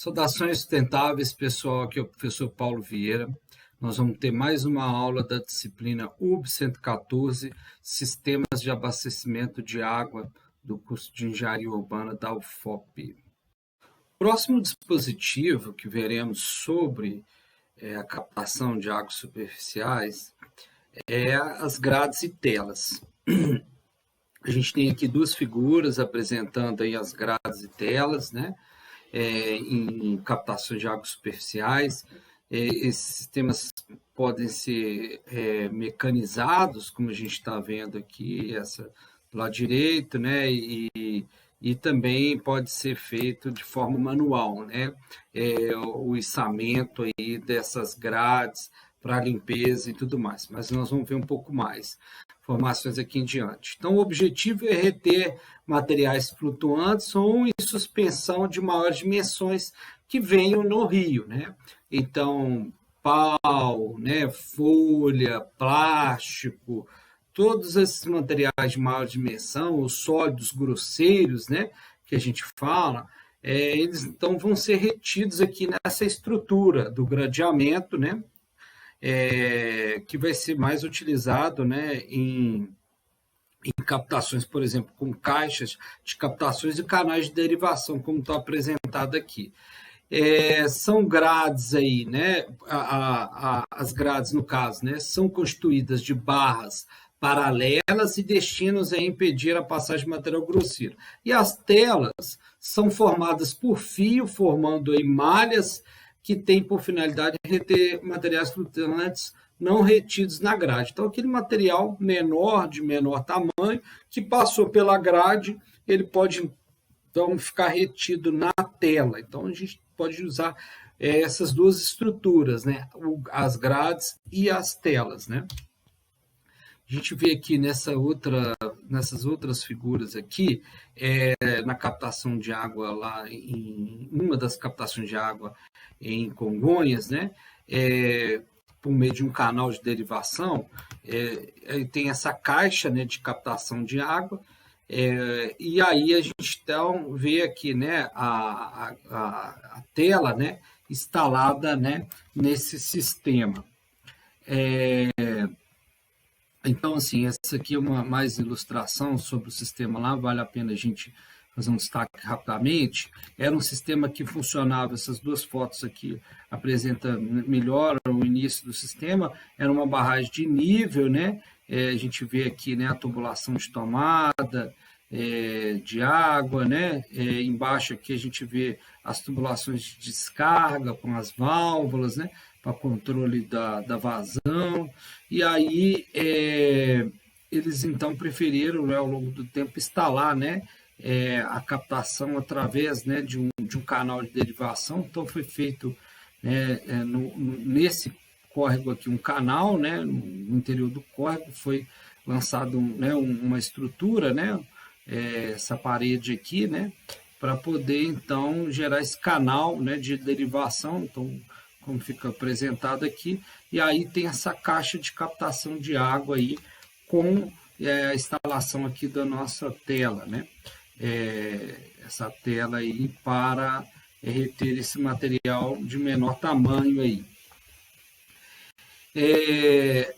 Saudações sustentáveis, pessoal. Aqui é o professor Paulo Vieira. Nós vamos ter mais uma aula da disciplina UB 114, Sistemas de Abastecimento de Água, do curso de Engenharia Urbana da UFOP. O próximo dispositivo que veremos sobre a captação de águas superficiais é as grades e telas. A gente tem aqui duas figuras apresentando aí as grades e telas, né? Em captações de águas superficiais. Esses sistemas podem ser mecanizados, como a gente está vendo aqui, essa do lado direito, né? E também pode ser feito de forma manual, né? O içamento aí dessas grades para limpeza e tudo mais. Mas nós vamos ver um pouco mais informações aqui em diante. Então, o objetivo é reter materiais flutuantes ou em suspensão de maiores dimensões que venham no rio, né? Então, pau, né, folha, plástico, todos esses materiais de maior dimensão, os sólidos grosseiros, né, que a gente fala, eles então vão ser retidos aqui nessa estrutura do gradeamento, né, que vai ser mais utilizado, né, em captações, por exemplo, com caixas de captações e canais de derivação, como está apresentado aqui. São grades aí, né? As grades, no caso, né, são constituídas de barras paralelas e destinam a impedir a passagem de material grosseiro. E as telas são formadas por fio, formando aí malhas que têm por finalidade reter materiais flutuantes não retidos na grade. Então, aquele material menor, de menor tamanho, que passou pela grade, ele pode, então, ficar retido na tela. Então, a gente pode usar essas duas estruturas, né? As grades e as telas, né? A gente vê aqui nessas outras figuras aqui, na captação de água lá, em uma das captações de água em Congonhas, né? Por meio de um canal de derivação, tem essa caixa, né, de captação de água, e aí a gente então vê aqui, né, a tela, né, instalada, né, nesse sistema. Então, assim, essa aqui é uma mais ilustração sobre o sistema lá, vale a pena a gente fazer um destaque rapidamente. Era um sistema que funcionava, essas duas fotos aqui apresentam melhor o início do sistema, era uma barragem de nível, né? A gente vê aqui, né, a tubulação de tomada, de água, né? Embaixo aqui a gente vê as tubulações de descarga com as válvulas, né, para controle da vazão. E aí eles então preferiram, né, ao longo do tempo instalar, né, a captação através, né, de um canal de derivação. Então foi feito, nesse córrego aqui um canal, né, no interior do córrego foi lançado, né, uma estrutura, né, essa parede aqui, né, para poder então gerar esse canal, né, de derivação. Então, como fica apresentado aqui, e aí tem essa caixa de captação de água aí com a instalação aqui da nossa tela, né? Essa tela aí para reter esse material de menor tamanho aí.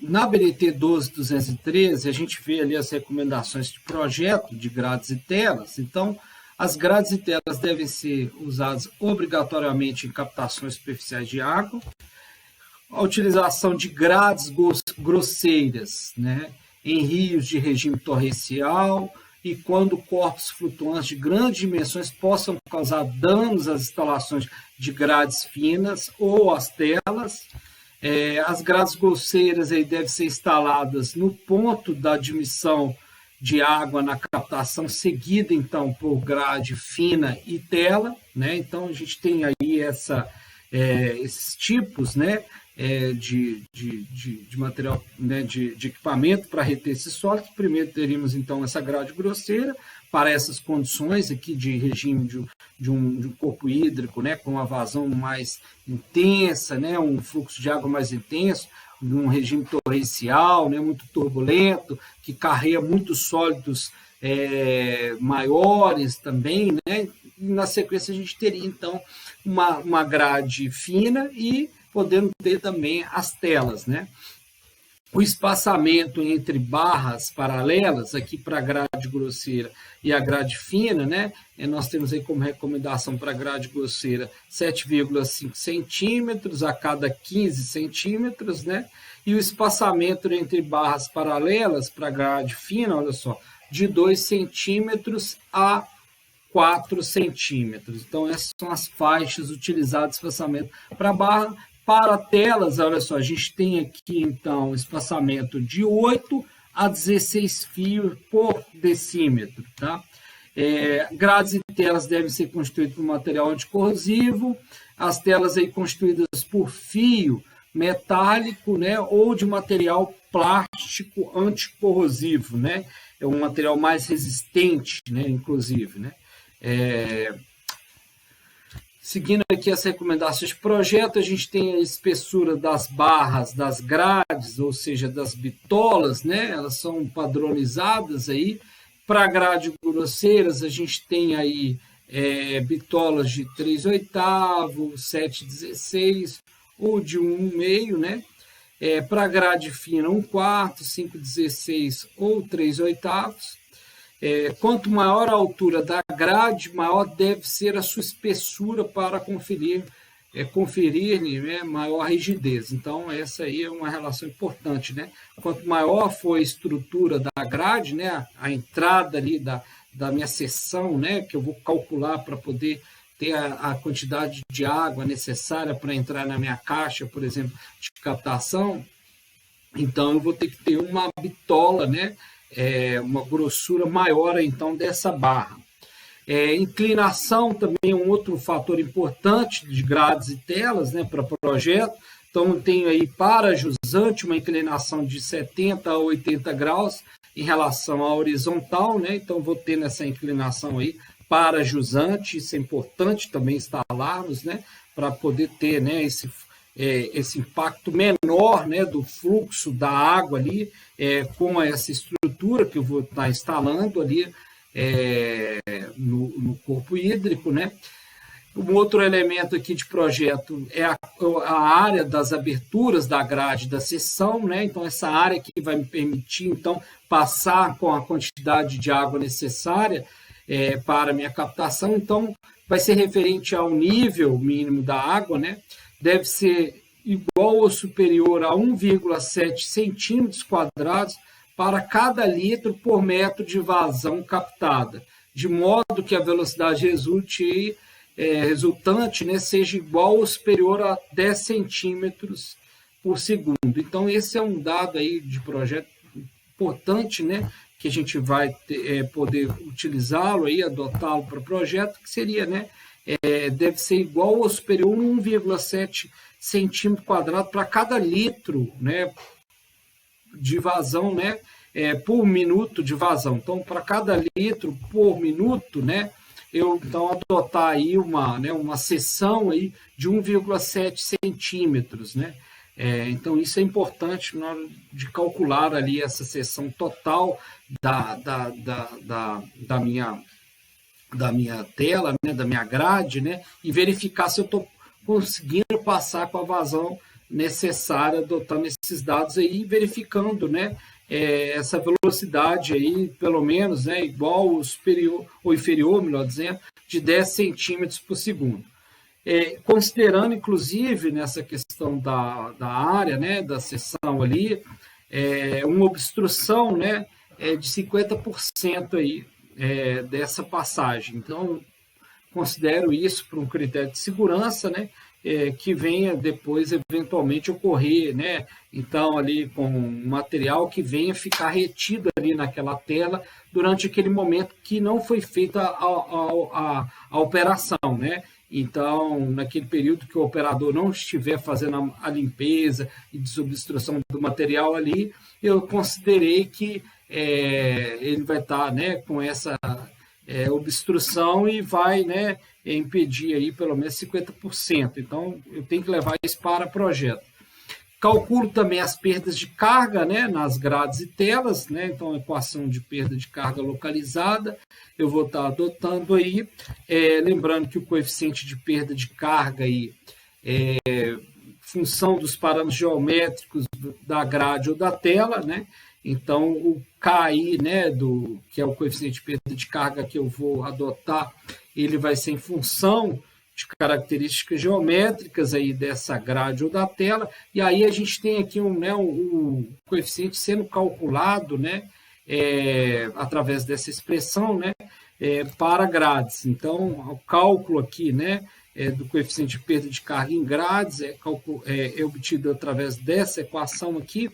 Na BNT 12213, a gente vê ali as recomendações de projeto de grades e telas. Então, as grades e telas devem ser usadas obrigatoriamente em captações superficiais de água. A utilização de grades grosseiras, né, em rios de regime torrencial e quando corpos flutuantes de grandes dimensões possam causar danos às instalações de grades finas ou às telas. As grades grosseiras aí devem ser instaladas no ponto da admissão de água na captação, seguida então por grade fina e tela, né? Então a gente tem aí esses tipos, né, de material, né, de equipamento para reter esses sólidos. Primeiro teríamos então essa grade grosseira para essas condições aqui de regime de um corpo hídrico, né, com uma vazão mais intensa, né, um fluxo de água mais intenso, num regime torrencial, né, muito turbulento, que carrega muitos sólidos maiores também, né? E na sequência a gente teria então uma grade fina e podendo ter também as telas, né? O espaçamento entre barras paralelas, aqui para a grade grosseira e a grade fina, né? Nós temos aí como recomendação para a grade grosseira 7,5 centímetros a cada 15 centímetros, né? E o espaçamento entre barras paralelas para a grade fina, olha só, de 2 centímetros a 4 centímetros. Então, essas são as faixas utilizadas de espaçamento para barra. Para telas, olha só, a gente tem aqui, então, espaçamento de 8 a 16 fios por decímetro, tá? Grades e telas devem ser construídas por material anticorrosivo, as telas aí constituídas por fio metálico, né, ou de material plástico anticorrosivo, né? É um material mais resistente, né, inclusive, né? Seguindo aqui as recomendações de projeto, a gente tem a espessura das barras, das grades, ou seja, das bitolas, né? Elas são padronizadas aí. Para grade grosseiras, a gente tem aí bitolas de 3/8, 7/16 ou de 1/2, né? Para grade fina, 1/4, 5/16 ou 3/8. Quanto maior a altura da grade, maior deve ser a sua espessura para conferir né, maior rigidez. Então, essa aí é uma relação importante, né? Quanto maior for a estrutura da grade, né, a entrada ali da minha seção, né, que eu vou calcular para poder ter a quantidade de água necessária para entrar na minha caixa, por exemplo, de captação, então eu vou ter que ter uma bitola, né, uma grossura maior, então, dessa barra. Inclinação também é um outro fator importante de grades e telas, né, para projeto. Então, eu tenho aí para jusante uma inclinação de 70 a 80 graus em relação à horizontal, né? Então, vou ter nessa inclinação aí para jusante, isso é importante também instalarmos, né, para poder ter, né, esse impacto menor, né, do fluxo da água ali, com essa estrutura que eu vou estar instalando ali no corpo hídrico, né? Um outro elemento aqui de projeto é a área das aberturas da grade da seção, né? Então, essa área aqui vai me permitir, então, passar com a quantidade de água necessária para a minha captação. Então, vai ser referente ao nível mínimo da água, né? Deve ser igual ou superior a 1,7 centímetros quadrados para cada litro por metro de vazão captada, de modo que a velocidade resultante, né, seja igual ou superior a 10 centímetros por segundo. Então, esse é um dado aí de projeto importante, né, que a gente vai poder utilizá-lo, adotá-lo para o projeto, que seria, né, deve ser igual ou superior a 1,7 centímetro quadrado para cada litro, né, de vazão, né, por minuto de vazão. Então, para cada litro por minuto, né, eu então adotar aí uma seção aí de 1,7 centímetros, né? Então, isso é importante na hora de calcular ali essa seção total da minha tela, né, da minha grade, né, e verificar se eu estou conseguindo passar com a vazão necessária, adotando esses dados aí, verificando, né, essa velocidade aí, pelo menos, né, igual ou superior, ou inferior, melhor dizendo, de 10 centímetros por segundo. Considerando, inclusive, nessa questão da área, né, da seção ali, uma obstrução, né, de 50% aí, dessa passagem. Então, considero isso por um critério de segurança, né, que venha depois, eventualmente, ocorrer, né, então, ali com um material que venha ficar retido ali naquela tela durante aquele momento que não foi feita a operação, né. Então, naquele período que o operador não estiver fazendo a limpeza e desobstrução do material ali, eu considerei que ele vai estar, né, com essa obstrução e vai, né, impedir aí pelo menos 50%. Então, eu tenho que levar isso para projeto. Calculo também as perdas de carga, né, nas grades e telas, né, então a equação de perda de carga localizada eu vou estar adotando aí, lembrando que o coeficiente de perda de carga aí função dos parâmetros geométricos da grade ou da tela, né? Então, o KI, né, que é o coeficiente de perda de carga que eu vou adotar, ele vai ser em função de características geométricas aí dessa grade ou da tela, e aí a gente tem aqui um coeficiente sendo calculado, né, através dessa expressão, né, para grades. Então, o cálculo aqui, né, do coeficiente de perda de carga em grades é obtido através dessa equação aqui,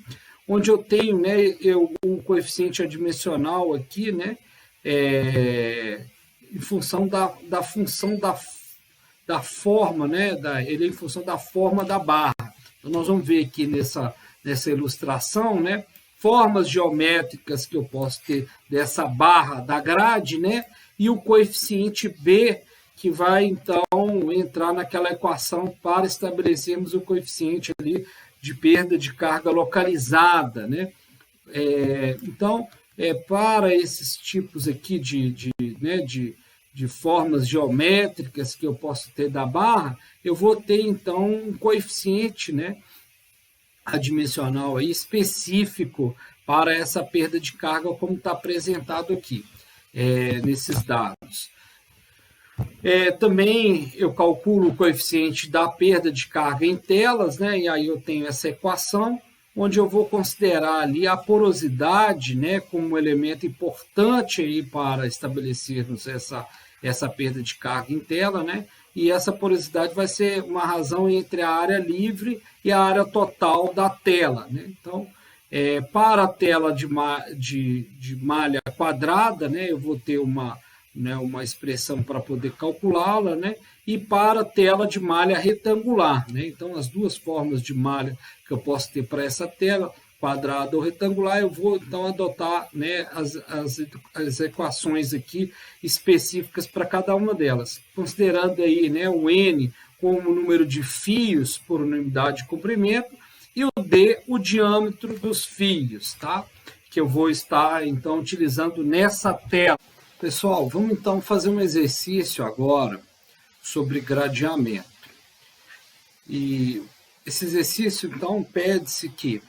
onde eu tenho, né, um coeficiente adimensional aqui, né, em função da função da forma, né, ele é em função da forma da barra. Então, nós vamos ver aqui nessa ilustração, né, formas geométricas que eu posso ter dessa barra da grade, né, e o coeficiente B, que vai, então, entrar naquela equação para estabelecermos o coeficiente ali de perda de carga localizada, né? Então, para esses tipos aqui de formas geométricas que eu posso ter da barra, eu vou ter, então, um coeficiente, né, adimensional aí, específico para essa perda de carga, como está apresentado aqui, nesses dados. Também eu calculo o coeficiente da perda de carga em telas, né? E aí eu tenho essa equação, onde eu vou considerar ali a porosidade, né, como um elemento importante aí para estabelecermos essa perda de carga em tela, né? E essa porosidade vai ser uma razão entre a área livre e a área total da tela, né? Então, para a tela de malha quadrada, né, eu vou ter uma expressão para poder calculá-la, né? E para a tela de malha retangular, né? Então, as duas formas de malha que eu posso ter para essa tela, quadrada ou retangular, eu vou, então, adotar, né, as equações aqui específicas para cada uma delas, considerando aí, né, o N como o número de fios por unidade de comprimento e o D, o diâmetro dos fios, tá? Que eu vou estar, então, utilizando nessa tela. Pessoal, vamos então fazer um exercício agora sobre gradeamento. E esse exercício, então, pede-se que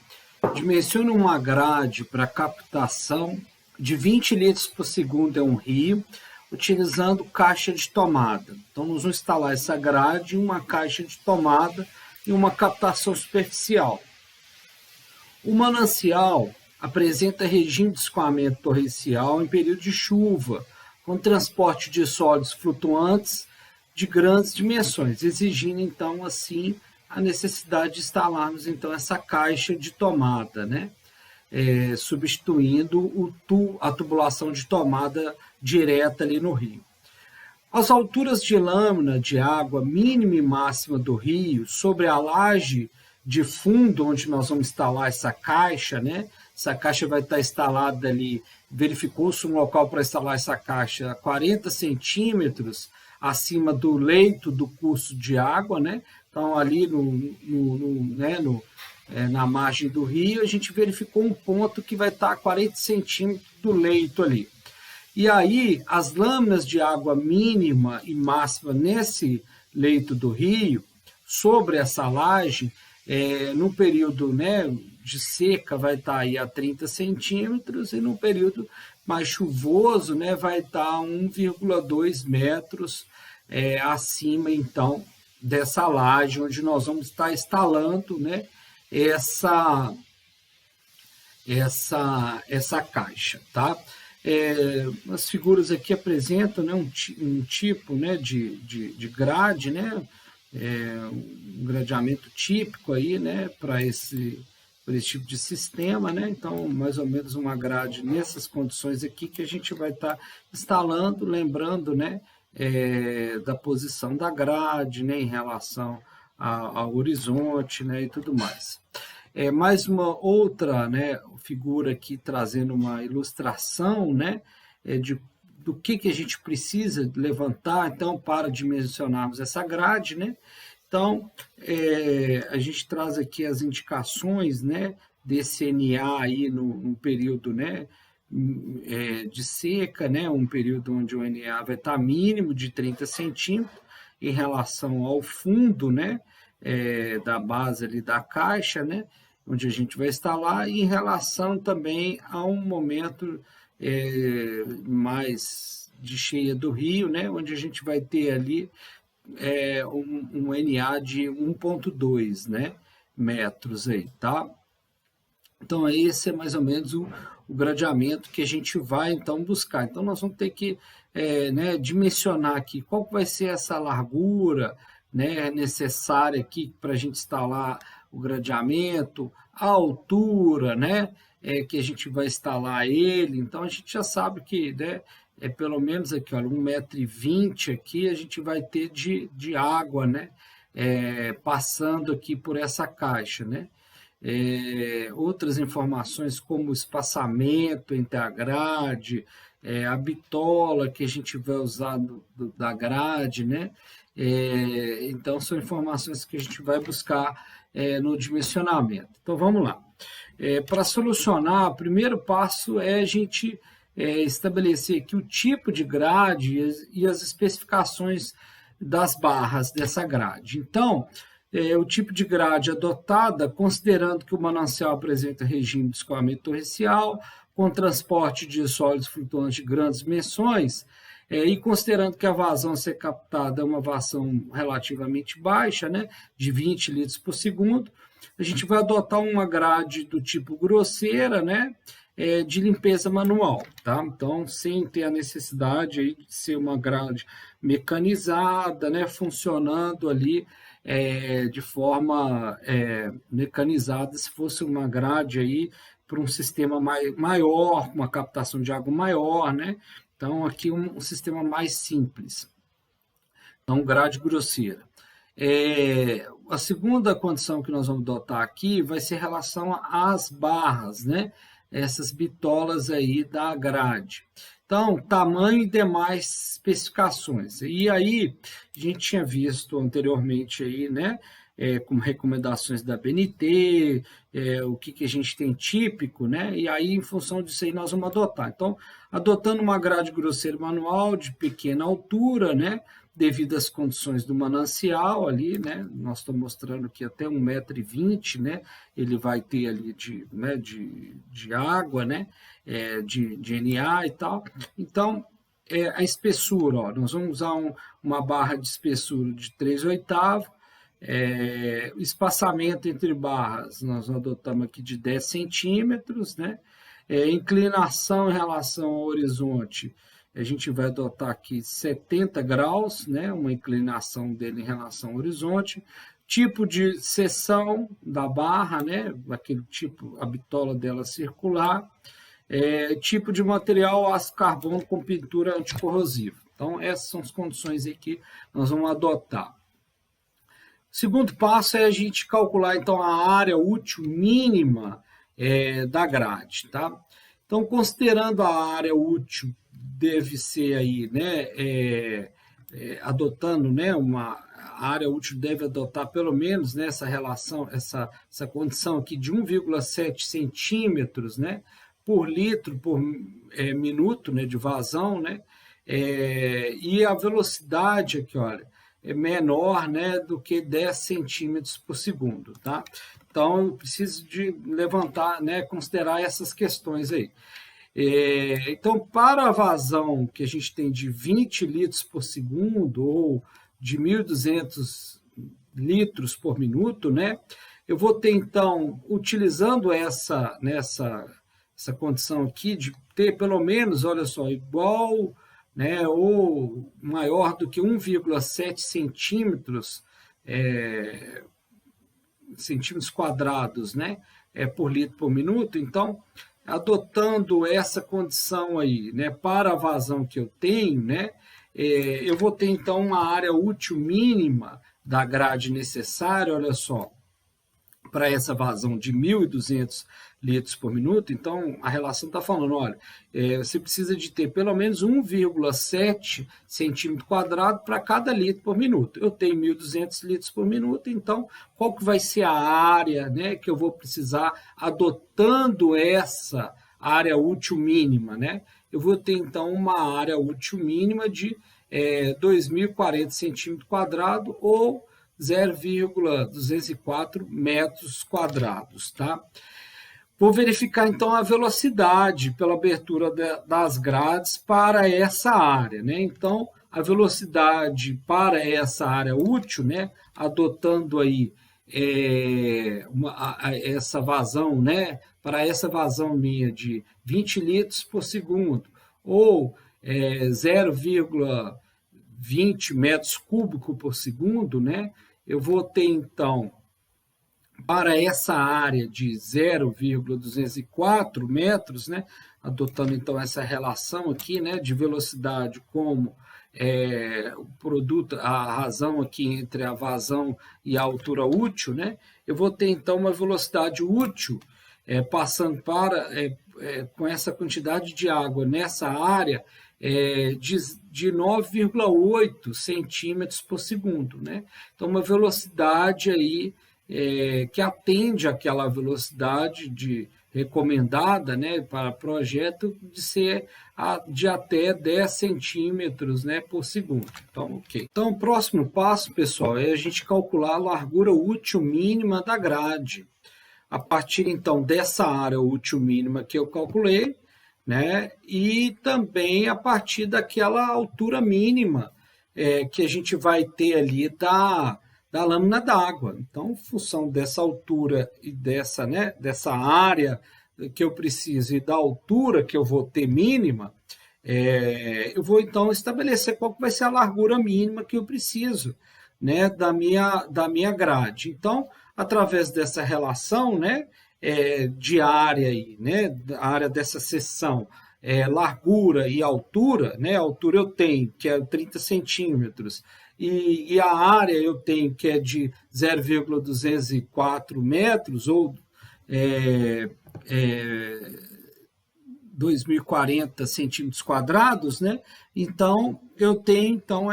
dimensione uma grade para captação de 20 litros por segundo em um rio, utilizando caixa de tomada. Então, nós vamos instalar essa grade em uma caixa de tomada e uma captação superficial. O manancial apresenta regime de escoamento torrencial em período de chuva, com transporte de sólidos flutuantes de grandes dimensões, exigindo, então, assim, a necessidade de instalarmos, então, essa caixa de tomada, né? Substituindo a tubulação de tomada direta ali no rio. As alturas de lâmina de água mínima e máxima do rio sobre a laje de fundo, onde nós vamos instalar essa caixa, né? Essa caixa vai estar instalada ali, verificou-se um local para instalar essa caixa a 40 centímetros acima do leito do curso de água, né? Então, ali na margem do rio, a gente verificou um ponto que vai estar a 40 centímetros do leito ali. E aí, as lâminas de água mínima e máxima nesse leito do rio, sobre essa laje, no período, né, de seca vai estar aí a 30 centímetros e no período mais chuvoso, né, vai estar 1,2 metros acima, então, dessa laje, onde nós vamos estar instalando, né, essa caixa, tá? As figuras aqui apresentam, né, um tipo, né, de grade, né, um gradeamento típico aí, né, para esse tipo de sistema, né? Então, mais ou menos uma grade nessas condições aqui que a gente vai estar instalando, lembrando, né, da posição da grade, né, em relação ao horizonte, né, e tudo mais. Mais uma outra, né, figura aqui trazendo uma ilustração, né, do que a gente precisa levantar, então, para dimensionarmos essa grade, né? Então, a gente traz aqui as indicações, né, desse NA aí no período, né, de seca, né, um período onde o NA vai estar mínimo de 30 centímetros em relação ao fundo, né, da base ali da caixa, né, onde a gente vai instalar, e em relação também a um momento mais de cheia do rio, né, onde a gente vai ter ali um NA de 1,2, né, metros aí, tá? Então, esse é mais ou menos o gradeamento que a gente vai, então, buscar. Então, nós vamos ter que né, dimensionar aqui qual vai ser essa largura, né, necessária aqui para a gente instalar o gradeamento, a altura, né, que a gente vai instalar ele. Então, a gente já sabe que, né, pelo menos aqui, olha, 1,20 m aqui a gente vai ter de água, né, passando aqui por essa caixa, né. Outras informações como o espaçamento entre a grade, a bitola que a gente vai usar da grade, né? Então, são informações que a gente vai buscar no dimensionamento. Então, vamos lá. Para solucionar, o primeiro passo é a gente estabelecer aqui o tipo de grade e as especificações das barras dessa grade. Então, o tipo de grade adotada, considerando que o manancial apresenta regime de escoamento torrencial, com transporte de sólidos flutuantes de grandes dimensões, e considerando que a vazão a ser captada é uma vazão relativamente baixa, né, de 20 litros por segundo, a gente vai adotar uma grade do tipo grosseira, né, de limpeza manual, tá? Então, sem ter a necessidade aí de ser uma grade mecanizada, né, funcionando ali de forma mecanizada, se fosse uma grade aí para um sistema maior, uma captação de água maior, né? Então, aqui um sistema mais simples. Então, grade grosseira. A segunda condição que nós vamos adotar aqui vai ser em relação às barras, né? Essas bitolas aí da grade. Então, tamanho e demais especificações. E aí, a gente tinha visto anteriormente aí, né, como recomendações da BNT, o que a gente tem típico, né, e aí, em função disso aí, nós vamos adotar. Então, adotando uma grade grosseira manual de pequena altura, né, devido às condições do manancial ali, né, nós estamos mostrando que até 1,20 m, né, ele vai ter ali de água, né, de NA e tal. Então, a espessura, ó, nós vamos usar uma barra de espessura de 3/8, o espaçamento entre barras, nós adotamos aqui de 10 centímetros, né, inclinação em relação ao horizonte, a gente vai adotar aqui 70 graus, né, uma inclinação dele em relação ao horizonte, tipo de seção da barra, né, aquele tipo, a bitola dela circular, tipo de material aço carbono com pintura anticorrosiva. Então, essas são as condições aí que nós vamos adotar. O segundo passo é a gente calcular, então, a área útil mínima da grade, tá? Então, considerando a área útil, deve ser aí, né, adotando, né, a área útil deve adotar pelo menos, né, essa relação, essa condição aqui de 1,7 centímetros, né, por litro por minuto, né, de vazão, né, e a velocidade aqui, olha, é menor, né, do que 10 centímetros por segundo, tá? Então, eu preciso de levantar, né, considerar essas questões aí. Então, para a vazão que a gente tem de 20 litros por segundo ou de 1.200 litros por minuto, né, eu vou ter, então, utilizando essa condição aqui de ter pelo menos, olha só, igual, né, ou maior do que 1,7 centímetros, centímetros quadrados, né, por litro por minuto. Então, adotando essa condição aí, né, para a vazão que eu tenho, né, eu vou ter, então, uma área útil mínima da grade necessária, olha só, para essa vazão de 1.200 litros por minuto, então a relação está falando, olha, você precisa de ter pelo menos 1,7 centímetro quadrado para cada litro por minuto. Eu tenho 1.200 litros por minuto, então qual que vai ser a área, né, que eu vou precisar adotando essa área útil mínima, né? Eu vou ter então uma área útil mínima de 2.040 centímetros quadrados ou 0,204 metros quadrados, tá? Vou verificar então a velocidade pela abertura das grades para essa área, né? Então, a velocidade para essa área útil, né? Adotando aí essa vazão, né? Para essa vazão minha de 20 litros por segundo ou 0,20 metros cúbicos por segundo, né? Eu vou ter, então, para essa área de 0,204 metros, né? Adotando, então, essa relação aqui, né? De velocidade como o produto, a razão aqui entre a vazão e a altura útil, né? Eu vou ter, então, uma velocidade útil passando com essa quantidade de água nessa área de 9,8 centímetros por segundo, né? Então, uma velocidade aí que atende àquela velocidade recomendada, né, para projeto de ser de até 10 centímetros, né, por segundo. Então, ok. Então, o próximo passo, pessoal, é a gente calcular a largura útil mínima da grade. A partir, então, dessa área útil mínima que eu calculei, né, e também a partir daquela altura mínima que a gente vai ter ali da lâmina d'água. Então, em função dessa altura e dessa área que eu preciso e da altura que eu vou ter mínima, eu vou, então, estabelecer qual que vai ser a largura mínima que eu preciso, né, da minha grade. Então, através dessa relação, né, de área, aí, né, a área dessa seção, largura e altura, né, a altura eu tenho, que é 30 centímetros, e a área eu tenho que é de 0,204 metros, ou 2.040 centímetros quadrados, né? Então, eu tenho, então,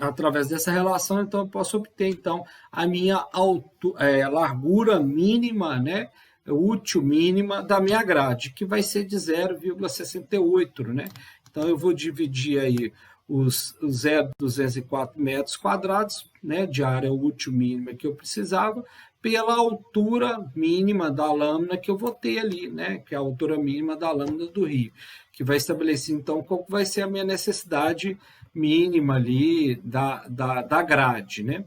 através dessa relação, então, eu posso obter, então, a minha largura mínima, né? Útil mínima da minha grade, que vai ser de 0,68, né? Então, eu vou dividir aí os 0,204 metros quadrados, né, de área útil mínima que eu precisava, pela altura mínima da lâmina que eu vou ter ali, né, que é a altura mínima da lâmina do rio, que vai estabelecer, então, qual vai ser a minha necessidade mínima ali da grade, né.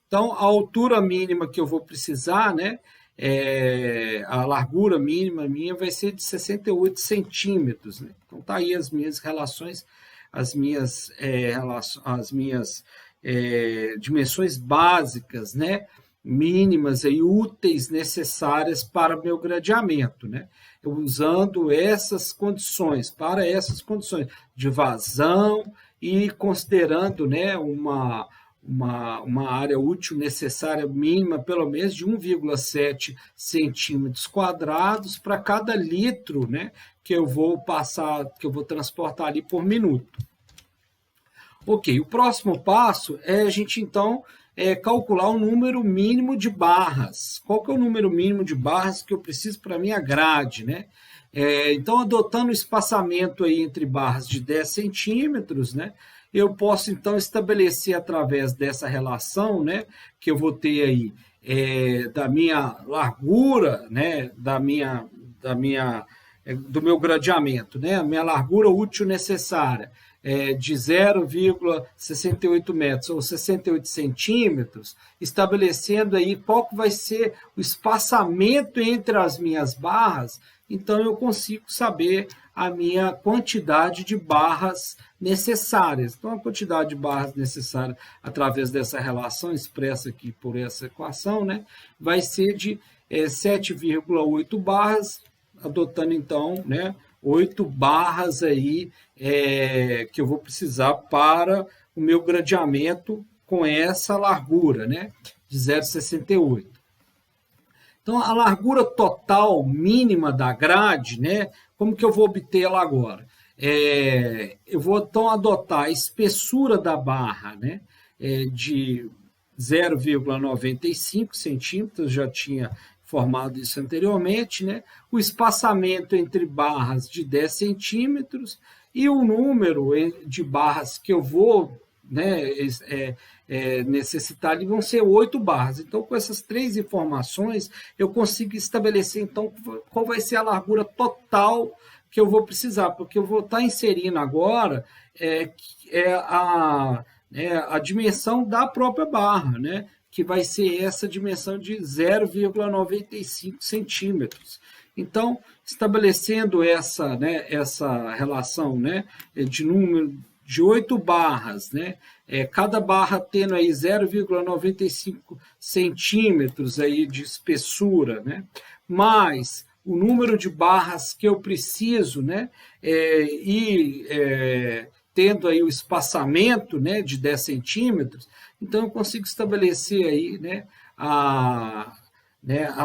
Então, a altura mínima que eu vou precisar, né, a largura mínima minha vai ser de 68 centímetros, né. Então, tá aí as minhas relações, as minhas dimensões básicas, né, mínimas e úteis necessárias para meu gradeamento, né? Eu usando essas condições, para essas condições de vazão e considerando, né, uma área útil necessária mínima, pelo menos de 1,7 centímetros quadrados para cada litro, né, que eu vou transportar ali por minuto. Ok, o próximo passo é a gente, então, calcular o número mínimo de barras. Qual que é o número mínimo de barras que eu preciso para a minha grade, né? Então, adotando o espaçamento aí entre barras de 10 centímetros, né, eu posso, então, estabelecer através dessa relação, né, que eu vou ter aí da minha largura, né, do meu gradeamento, né, a minha largura útil necessária de 0,68 metros ou 68 centímetros, estabelecendo aí qual que vai ser o espaçamento entre as minhas barras, então eu consigo saber a minha quantidade de barras necessárias. Então, a quantidade de barras necessárias através dessa relação expressa aqui por essa equação, né, vai ser de 7,8 barras, adotando, então, né, 8 barras aí que eu vou precisar para o meu gradeamento com essa largura, né? de 0,68. Então, a largura total mínima da grade, né, como que eu vou obter ela agora? Eu vou, então, adotar a espessura da barra, né, de 0,95 centímetros, já tinha formado isso anteriormente, né, o espaçamento entre barras de 10 centímetros e o número de barras que eu vou, né, necessitar, vão ser 8 barras. Então, com essas 3 informações, eu consigo estabelecer, então, qual vai ser a largura total que eu vou precisar, porque eu vou estar inserindo agora a dimensão da própria barra, né, que vai ser essa dimensão de 0,95 centímetros. Então, estabelecendo essa relação, né, de número de 8 barras, né, cada barra tendo aí 0,95 centímetros aí de espessura, né, mais o número de barras que eu preciso, né, tendo aí o espaçamento, né, de 10 centímetros, então eu consigo estabelecer aí, né, a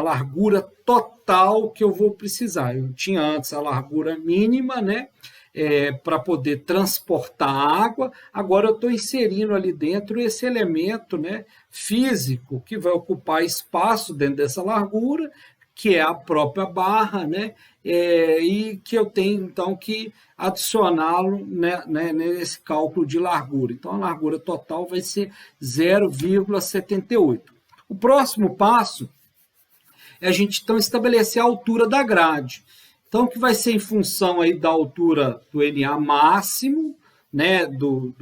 largura total que eu vou precisar. Eu tinha antes a largura mínima, né, para poder transportar água, agora eu estou inserindo ali dentro esse elemento, né, físico que vai ocupar espaço dentro dessa largura, que é a própria barra, né, e que eu tenho, então, que adicioná-lo, né, nesse cálculo de largura. Então, a largura total vai ser 0,78. O próximo passo é a gente, então, estabelecer a altura da grade. Então, que vai ser em função aí da altura do NA máximo, né, do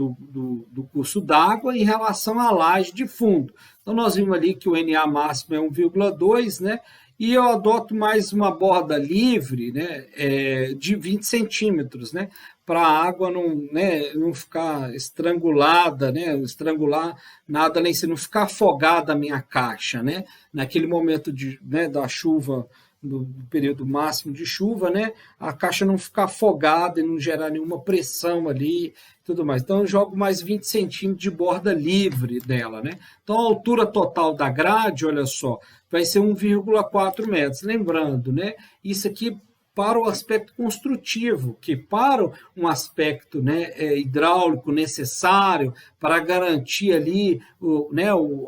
curso d'água em relação à laje de fundo. Então, nós vimos ali que o NA máximo é 1,2, né, e eu adoto mais uma borda livre, né, de 20 centímetros, né, para a água não ficar estrangulada, né, estrangular nada, nem se não ficar afogada a minha caixa, né, naquele momento da chuva, do período máximo de chuva, né, a caixa não ficar afogada e não gerar nenhuma pressão ali, tudo mais. Então, eu jogo mais 20 centímetros de borda livre dela, né. Então, a altura total da grade, olha só, vai ser 1,4 metros. Lembrando, né, isso aqui para o aspecto construtivo, que para um aspecto, né, hidráulico necessário para garantir ali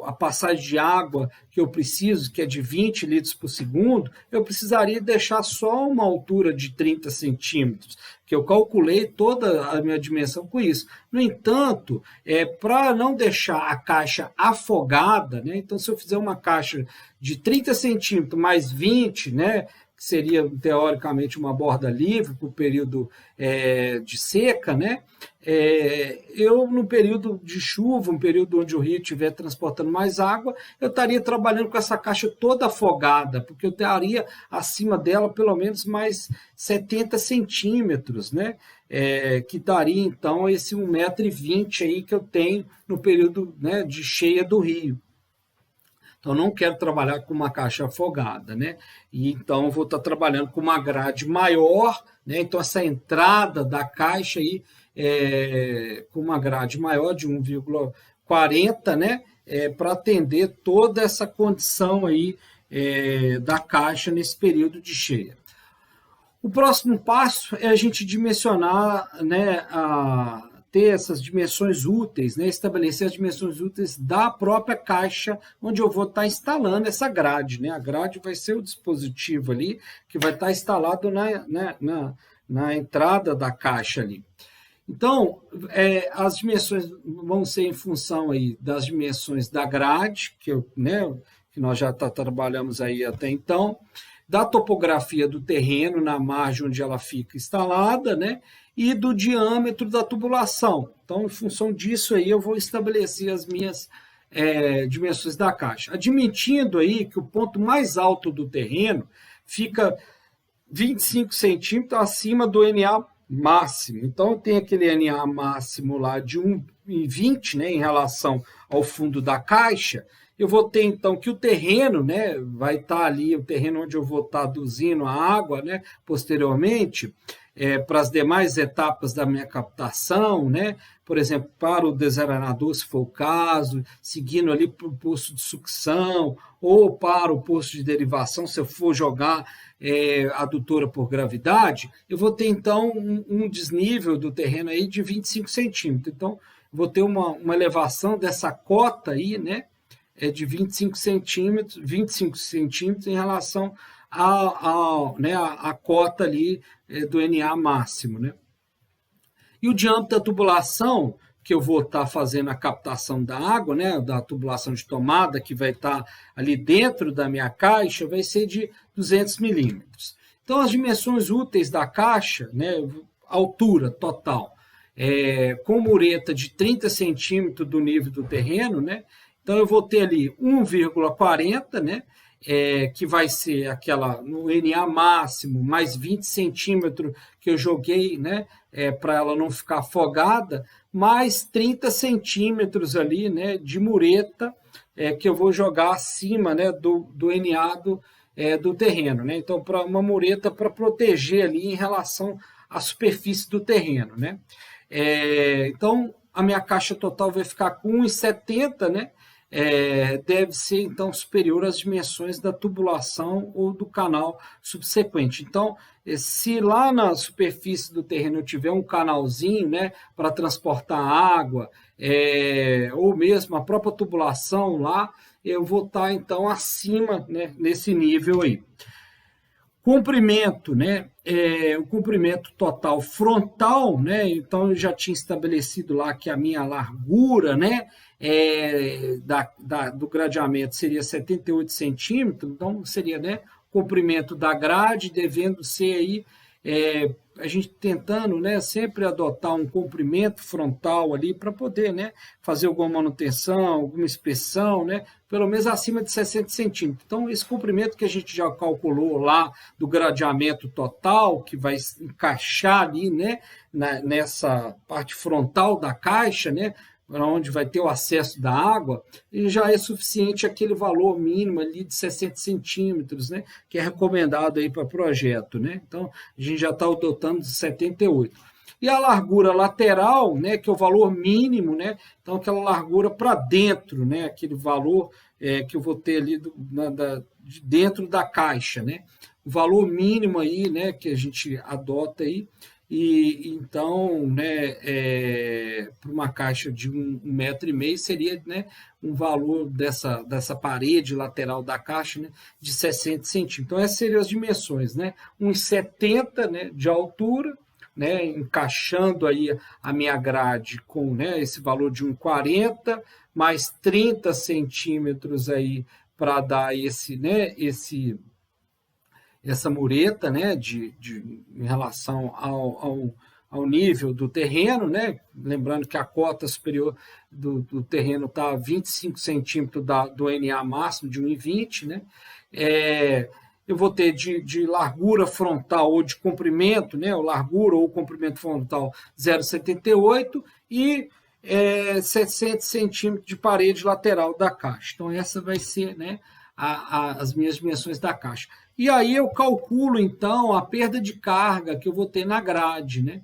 a passagem de água que eu preciso, que é de 20 litros por segundo, eu precisaria deixar só uma altura de 30 centímetros, que eu calculei toda a minha dimensão com isso. No entanto, para não deixar a caixa afogada, né, então se eu fizer uma caixa de 30 centímetros mais 20, né, que seria, teoricamente, uma borda livre para o período de seca, né? Eu, no período de chuva, um período onde o rio estiver transportando mais água, eu estaria trabalhando com essa caixa toda afogada, porque eu estaria acima dela pelo menos mais 70 centímetros, né? Que daria, então, esse 1,20 m aí que eu tenho no período, né, de cheia do rio. Então, eu não quero trabalhar com uma caixa afogada, né? E então, eu vou estar trabalhando com uma grade maior, né? Então, essa entrada da caixa aí, com uma grade maior de 1,40, né? Para atender toda essa condição aí da caixa nesse período de cheia. O próximo passo é a gente dimensionar, né, ter essas dimensões úteis, né, estabelecer as dimensões úteis da própria caixa onde eu vou estar instalando essa grade, né? A grade vai ser o dispositivo ali que vai estar instalado na entrada da caixa ali. Então, as dimensões vão ser em função aí das dimensões da grade, que nós já trabalhamos aí até então, da topografia do terreno na margem onde ela fica instalada, né? E do diâmetro da tubulação. Então, em função disso aí, eu vou estabelecer as minhas dimensões da caixa. Admitindo aí que o ponto mais alto do terreno fica 25 centímetros acima do NA máximo. Então, tem aquele NA máximo lá de 1,20, né, em relação ao fundo da caixa. Eu vou ter, então, que o terreno, né, vai estar ali, o terreno onde eu vou estar aduzindo a água, né, posteriormente, para as demais etapas da minha captação, né? Por exemplo, para o desarenador, se for o caso, seguindo ali para o posto de sucção, ou para o posto de derivação, se eu for jogar adutora por gravidade, eu vou ter, então, um desnível do terreno aí de 25 centímetros. Então, vou ter uma elevação dessa cota aí, né? De 25 centímetros em relação a cota ali do NA máximo, né? E o diâmetro da tubulação, que eu vou estar fazendo a captação da água, né, da tubulação de tomada, que vai estar ali dentro da minha caixa, vai ser de 200 milímetros. Então, as dimensões úteis da caixa, né, altura total, com mureta de 30 centímetros do nível do terreno, né, então eu vou ter ali 1,40, né, que vai ser aquela no NA máximo, mais 20 centímetros que eu joguei, né, para ela não ficar afogada, mais 30 centímetros ali, né, de mureta, que eu vou jogar acima, né, do NA do terreno, né? Então, para uma mureta para proteger ali em relação à superfície do terreno, né? Então, a minha caixa total vai ficar com 1,70, né? Deve ser, então, superior às dimensões da tubulação ou do canal subsequente. Então, se lá na superfície do terreno eu tiver um canalzinho, né, para transportar água, ou mesmo a própria tubulação lá, eu vou estar, então, acima, né, nesse nível aí. Comprimento, né? O comprimento total frontal, né? Então eu já tinha estabelecido lá que a minha largura, né? Do gradeamento seria 78 centímetros, então seria, né? Comprimento da grade devendo ser aí, a gente tentando, né, sempre adotar um comprimento frontal ali para poder, né, fazer alguma manutenção, alguma inspeção, né, pelo menos acima de 60 centímetros. Então, esse comprimento que a gente já calculou lá do gradeamento total, que vai encaixar ali, né, nessa parte frontal da caixa, né, para onde vai ter o acesso da água, e já é suficiente aquele valor mínimo ali de 60 centímetros, né, que é recomendado aí para projeto, né? Então, a gente já está adotando de 78. E a largura lateral, né, que é o valor mínimo, né? Então, aquela largura para dentro, né, aquele valor que eu vou ter ali dentro da caixa, né? O valor mínimo aí, né, que a gente adota aí. E então, né, para uma caixa de 1,5 m seria, né, um valor dessa parede lateral da caixa, né, de 60 centímetros. Então, essas seriam as dimensões, né? 1,70, né, de altura, né, encaixando aí a minha grade com, né, esse valor de 1,40, mais 30 centímetros aí para dar essa mureta, né, em relação ao nível do terreno, né, lembrando que a cota superior do terreno está a 25 centímetros do NA máximo de 1,20, né, eu vou ter de largura frontal ou de comprimento, né, largura ou comprimento frontal 0,78 e 700 centímetros de parede lateral da caixa. Então, essa vai ser, né, as minhas dimensões da caixa. E aí eu calculo, então, a perda de carga que eu vou ter na grade, né?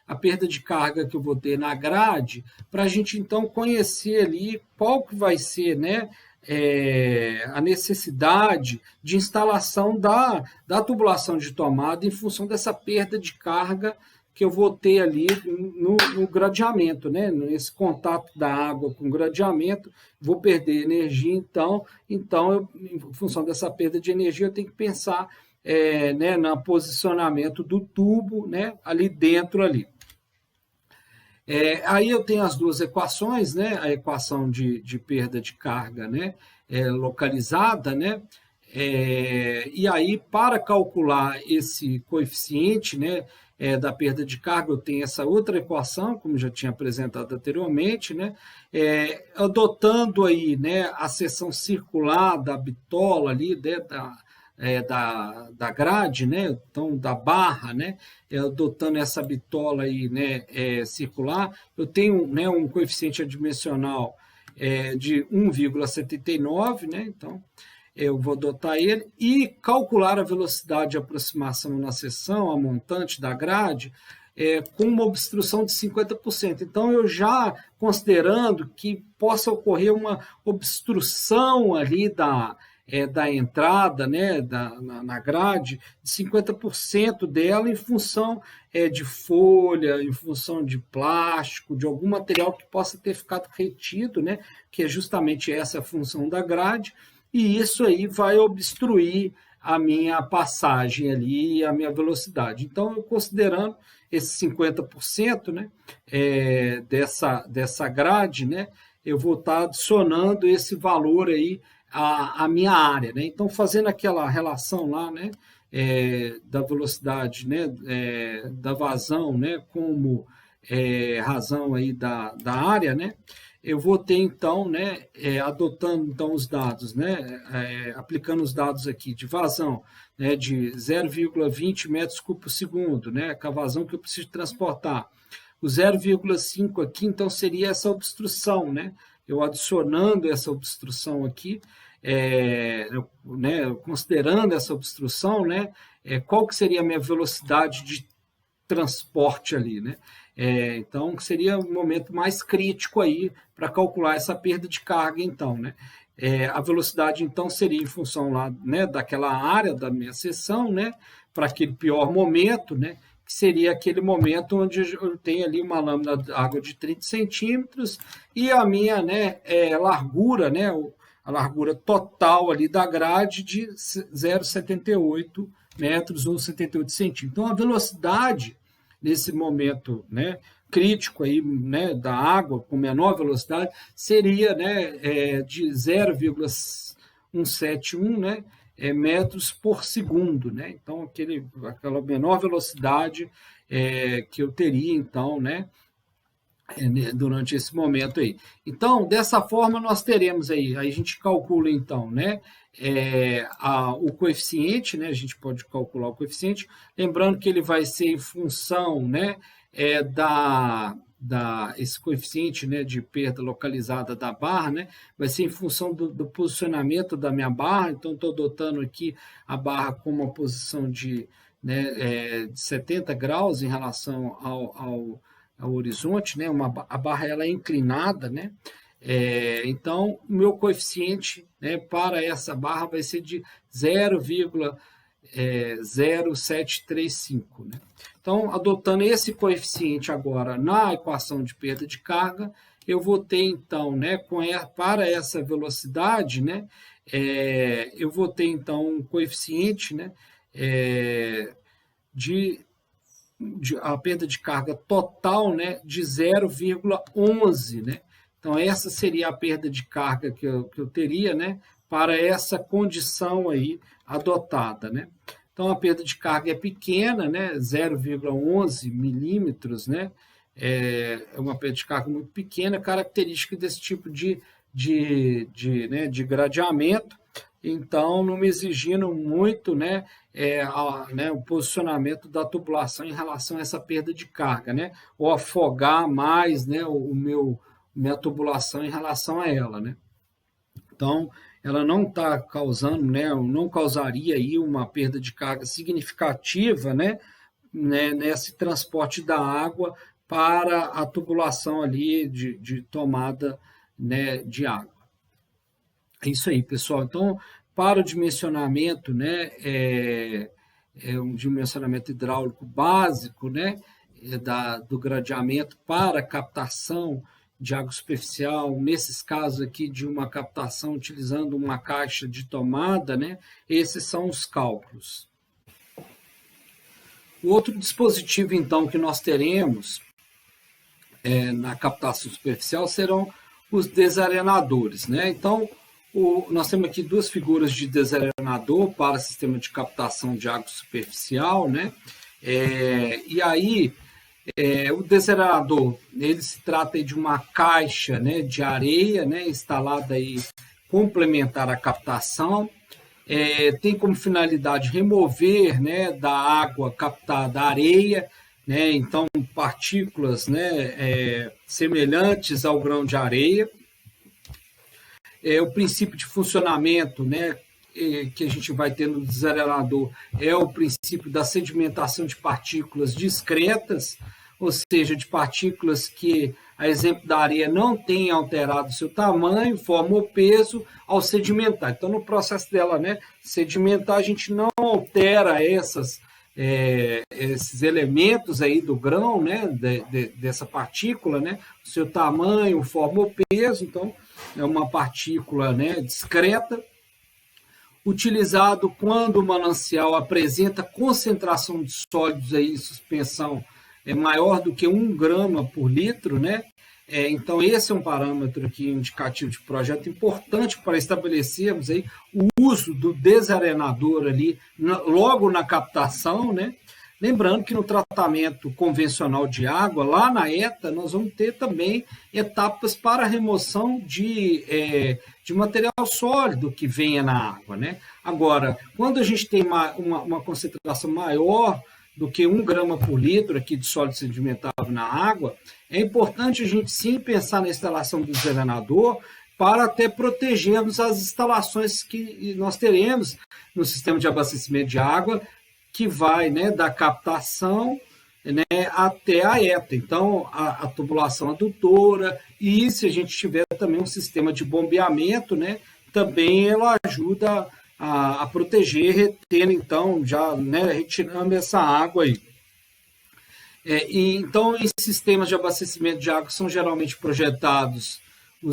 A perda de carga que eu vou ter na grade, para a gente, então, conhecer ali qual que vai ser, né, a necessidade de instalação da tubulação de tomada em função dessa perda de carga que eu vou ter ali no gradeamento, né? Nesse contato da água com o gradeamento, vou perder energia, então em função dessa perda de energia, eu tenho que pensar né, no posicionamento do tubo, né, ali dentro ali. Aí eu tenho as duas equações, né? A equação de perda de carga, né? Localizada, né? E aí, para calcular esse coeficiente, né, da perda de carga, eu tenho essa outra equação, como já tinha apresentado anteriormente, né, adotando aí, né, a seção circular da bitola ali, né, da grade, né, então da barra, né, adotando essa bitola aí, né, circular, eu tenho, né, um coeficiente adimensional de 1,79, né, então eu vou adotar ele, e calcular a velocidade de aproximação na seção, a montante da grade, com uma obstrução de 50%. Então, eu já considerando que possa ocorrer uma obstrução ali da entrada, né, na grade, de 50% dela em função de folha, em função de plástico, de algum material que possa ter ficado retido, né, que é justamente essa a função da grade, e isso aí vai obstruir a minha passagem ali e a minha velocidade. Então, eu considerando esses 50%, né, dessa grade, né, eu vou estar adicionando esse valor aí à minha área, né? Então, fazendo aquela relação lá, né, da velocidade, né, da vazão, né, como razão aí da área, né, eu vou ter então, né, adotando então os dados, né, aplicando os dados aqui de vazão, né, de 0,20 metros cúbicos por segundo, né, com a vazão que eu preciso transportar. O 0,5 aqui, então, seria essa obstrução, né? Eu adicionando essa obstrução aqui, né, considerando essa obstrução, né, qual que seria a minha velocidade de transporte ali, né? Então, seria um momento mais crítico aí para calcular essa perda de carga, então, né? A velocidade, então, seria em função lá, né, daquela área da minha seção, né, para aquele pior momento, né, que seria aquele momento onde eu tenho ali uma lâmina de água de 30 centímetros e a minha, né, largura, né, a largura total ali da grade de 0,78 metros ou 78 centímetros. Então, a velocidade nesse momento, né, crítico aí, né, da água com menor velocidade seria, né, de 0,171, né, metros por segundo, né? Então, aquela menor velocidade que eu teria, então, né, durante esse momento aí. Então, dessa forma, nós teremos aí a gente calcula, então, né, o coeficiente, né, a gente pode calcular o coeficiente, lembrando que ele vai ser em função, né, esse coeficiente, né, de perda localizada da barra, né, vai ser em função do posicionamento da minha barra. Então, estou adotando aqui a barra com uma posição de 70 graus em relação ao horizonte, né, a barra ela é inclinada, né, então, o meu coeficiente, né, para essa barra vai ser de 0,0735. Né? Então, adotando esse coeficiente agora na equação de perda de carga, eu vou ter, então, né, para essa velocidade, né, eu vou ter, então, um coeficiente, né, de a perda de carga total, né, de 0,11, né? Então, essa seria a perda de carga que eu teria, né, para essa condição aí adotada, né? Então, a perda de carga é pequena, né, 0,11 milímetros, né? É uma perda de carga muito pequena, característica desse tipo de gradeamento. Então, não me exigindo muito, né, o posicionamento da tubulação em relação a essa perda de carga, né, ou afogar mais, né, minha tubulação em relação a ela, né. Então, ela não está causando, né, não causaria aí uma perda de carga significativa, né, nesse transporte da água para a tubulação ali de tomada, né, de água. É isso aí, pessoal. Então, para o dimensionamento, né, um dimensionamento hidráulico básico, né, do gradeamento para captação de água superficial, nesses casos aqui de uma captação utilizando uma caixa de tomada, né, esses são os cálculos. O outro dispositivo, então, que nós teremos na captação superficial serão os desarenadores, né? Então, nós temos aqui duas figuras de desarenador para sistema de captação de água superficial, né? E aí, o desarenador, ele se trata de uma caixa, né, de areia, né, instalada aí complementar a captação. Tem como finalidade remover, né, da água captada a areia, né, então partículas, né, semelhantes ao grão de areia. O princípio de funcionamento, né, que a gente vai ter no desarenador é o princípio da sedimentação de partículas discretas, ou seja, de partículas que, a exemplo da areia, não tem alterado seu tamanho, forma ou peso ao sedimentar. Então, no processo dela, né, sedimentar, a gente não altera esses elementos aí do grão, né, dessa partícula, né, o seu tamanho, forma ou peso. Então, é uma partícula, né, discreta, utilizado quando o manancial apresenta concentração de sólidos aí em suspensão maior do que 1 grama por litro, né? Então, esse é um parâmetro aqui indicativo de projeto importante para estabelecermos aí o uso do desarenador ali logo na captação, né? Lembrando que no tratamento convencional de água, lá na ETA, nós vamos ter também etapas para remoção de material sólido que venha na água, né? Agora, quando a gente tem uma concentração maior do que 1 grama por litro aqui de sólido sedimentável na água, é importante a gente sim pensar na instalação do desarenador para até protegermos as instalações que nós teremos no sistema de abastecimento de água, que vai, né, da captação, né, até a ETA. Então, a tubulação adutora, e se a gente tiver também um sistema de bombeamento, né, também ela ajuda a proteger, retendo, então, já, né, retirando essa água aí. Então, esses sistemas de abastecimento de água são geralmente projetados, o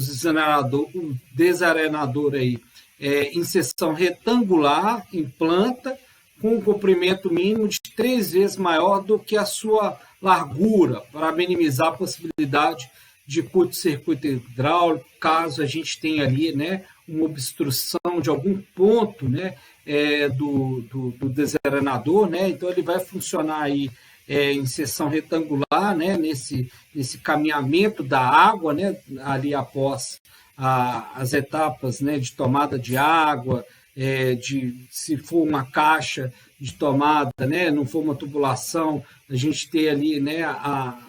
desarenador aí, em seção retangular, em planta, com um comprimento mínimo de 3 vezes maior do que a sua largura, para minimizar a possibilidade de curto-circuito hidráulico, caso a gente tenha ali, né, uma obstrução de algum ponto, né, do desarenador, né? Então ele vai funcionar aí em seção retangular, né, nesse caminhamento da água, né, ali após as etapas, né, de tomada de água, se for uma caixa de tomada, né, não for uma tubulação, a gente ter ali, né,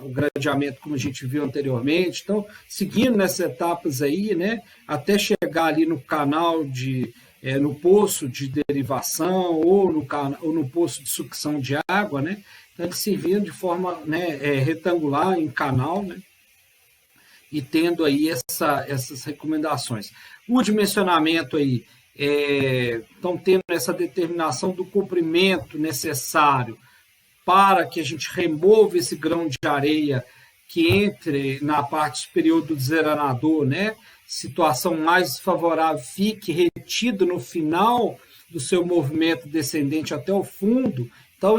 o gradeamento como a gente viu anteriormente. Então, seguindo nessas etapas aí, né, até chegar ali no canal no poço de derivação ou no poço de sucção de água, né, então, servindo de forma, né, retangular em canal, né, e tendo aí essas recomendações. O dimensionamento aí, estão tendo essa determinação do comprimento necessário para que a gente remova esse grão de areia que entre na parte superior do desarenador, né? Situação mais desfavorável, fique retido no final do seu movimento descendente até o fundo. Então,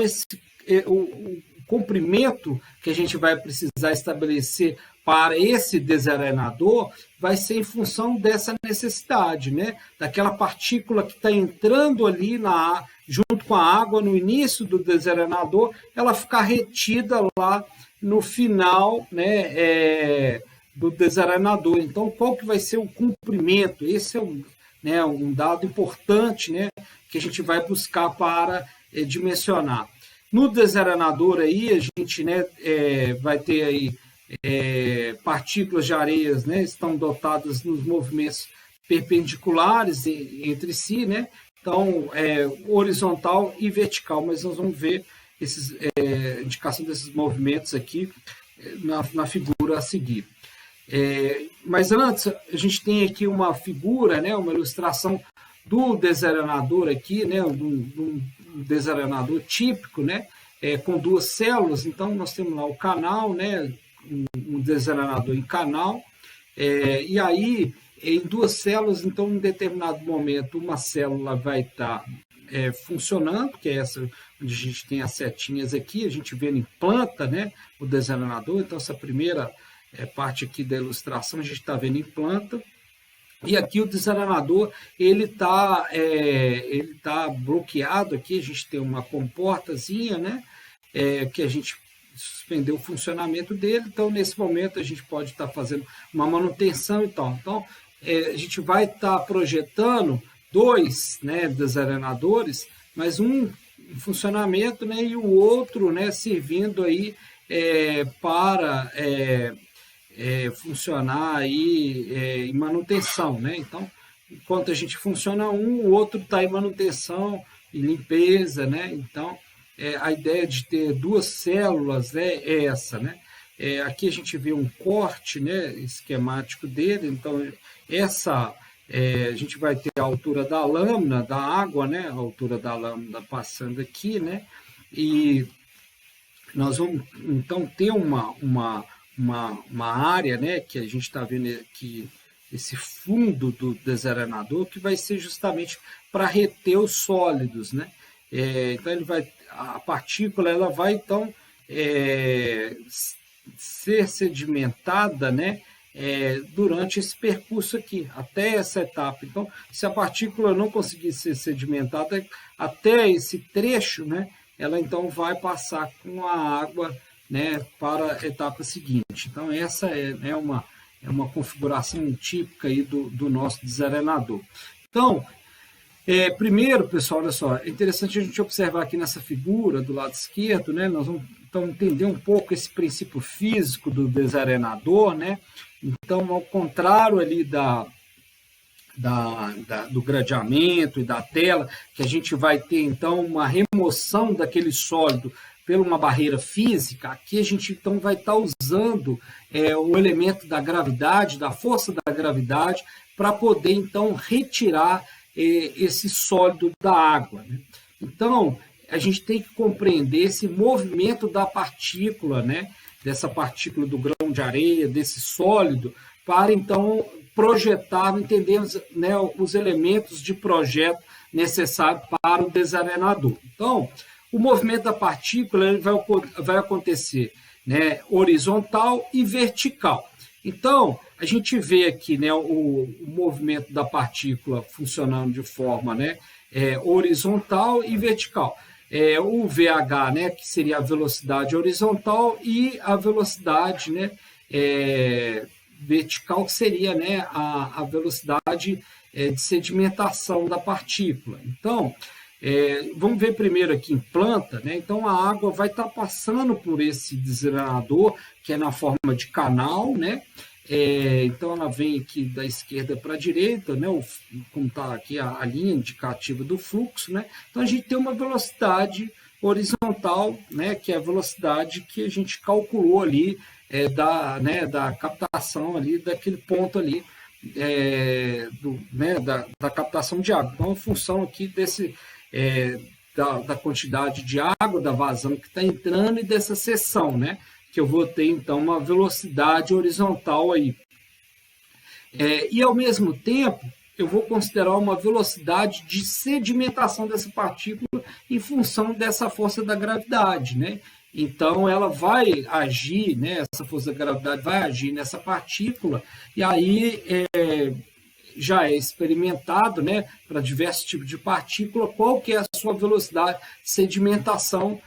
o comprimento que a gente vai precisar estabelecer para esse desarenador vai ser em função dessa necessidade, né? Daquela partícula que está entrando ali junto com a água no início do desarenador, ela ficar retida lá no final, né, do desarenador. Então, qual que vai ser o comprimento? Esse é um dado importante, né, que a gente vai buscar para dimensionar. No desarenador aí, a gente, né, vai ter aí partículas de areias, né, estão dotadas nos movimentos perpendiculares entre si, né? Então, horizontal e vertical, mas nós vamos ver indicação desses movimentos aqui na figura a seguir. Mas antes, a gente tem aqui uma figura, né, uma ilustração do desarenador aqui, né, um desarenador típico, né, com 2 células. Então, nós temos lá o canal, né, um desarenador em canal, e aí, em 2 células, então, em determinado momento, uma célula vai estar funcionando, que é essa onde a gente tem as setinhas aqui, a gente vê em planta, né, o desarenador. Então, essa primeira parte aqui da ilustração, a gente está vendo em planta. E aqui o desarenador, ele tá bloqueado aqui, a gente tem uma comportazinha, né, que a gente suspendeu o funcionamento dele. Então, nesse momento, a gente pode estar fazendo uma manutenção e tal. Então, a gente vai estar projetando 2, né, desarenadores, mas um em funcionamento, né, e o outro, né, servindo aí para funcionar aí em manutenção, né? Então, enquanto a gente funciona o outro está em manutenção e limpeza, né? Então, a ideia de ter duas células é essa, né? Aqui a gente vê um corte, né, esquemático dele, então a gente vai ter a altura da lâmina, da água, né, a altura da lâmina passando aqui, né, e nós vamos então ter uma área, né, que a gente está vendo aqui, esse fundo do desarenador, que vai ser justamente para reter os sólidos, né? Então a partícula ela vai então ser sedimentada, né, durante esse percurso aqui, até essa etapa. Então, se a partícula não conseguir ser sedimentada até esse trecho, né, ela então vai passar com a água, né, para a etapa seguinte. Então, essa é uma configuração típica aí do nosso desarenador. Então, primeiro, pessoal, olha só, é interessante a gente observar aqui nessa figura do lado esquerdo, né, nós vamos então entender um pouco esse princípio físico do desarenador, né? Então, ao contrário ali do gradeamento e da tela, que a gente vai ter então uma remoção daquele sólido por uma barreira física, aqui a gente então vai estar usando o elemento da gravidade, da força da gravidade, para poder então retirar esse sólido da água, né? Então, a gente tem que compreender esse movimento da partícula, né? Dessa partícula do grão de areia, desse sólido, para então projetar, entendermos, né, os elementos de projeto necessários para o desarenador. Então, o movimento da partícula ele vai acontecer, né, horizontal e vertical. Então, a gente vê aqui, né, o movimento da partícula funcionando de forma, né, horizontal e vertical. O VH, né, que seria a velocidade horizontal, e a velocidade, né, vertical, que seria, né, a velocidade de sedimentação da partícula. Então, vamos ver primeiro aqui em planta, né? Então a água vai estar passando por esse desarenador, que é na forma de canal, né? Então ela vem aqui da esquerda para a direita, né? Como está aqui a linha indicativa do fluxo, né? Então a gente tem uma velocidade horizontal, né? Que é a velocidade que a gente calculou ali da captação ali daquele ponto ali, da captação de água. Então a função aqui da quantidade de água, da vazão que está entrando e dessa seção, né? Que eu vou ter, então, uma velocidade horizontal aí. E, ao mesmo tempo, eu vou considerar uma velocidade de sedimentação dessa partícula em função dessa força da gravidade, né? Então, ela vai agir, né? Essa força da gravidade vai agir nessa partícula, e aí já é experimentado, né, para diversos tipos de partícula, qual que é a sua velocidade de sedimentação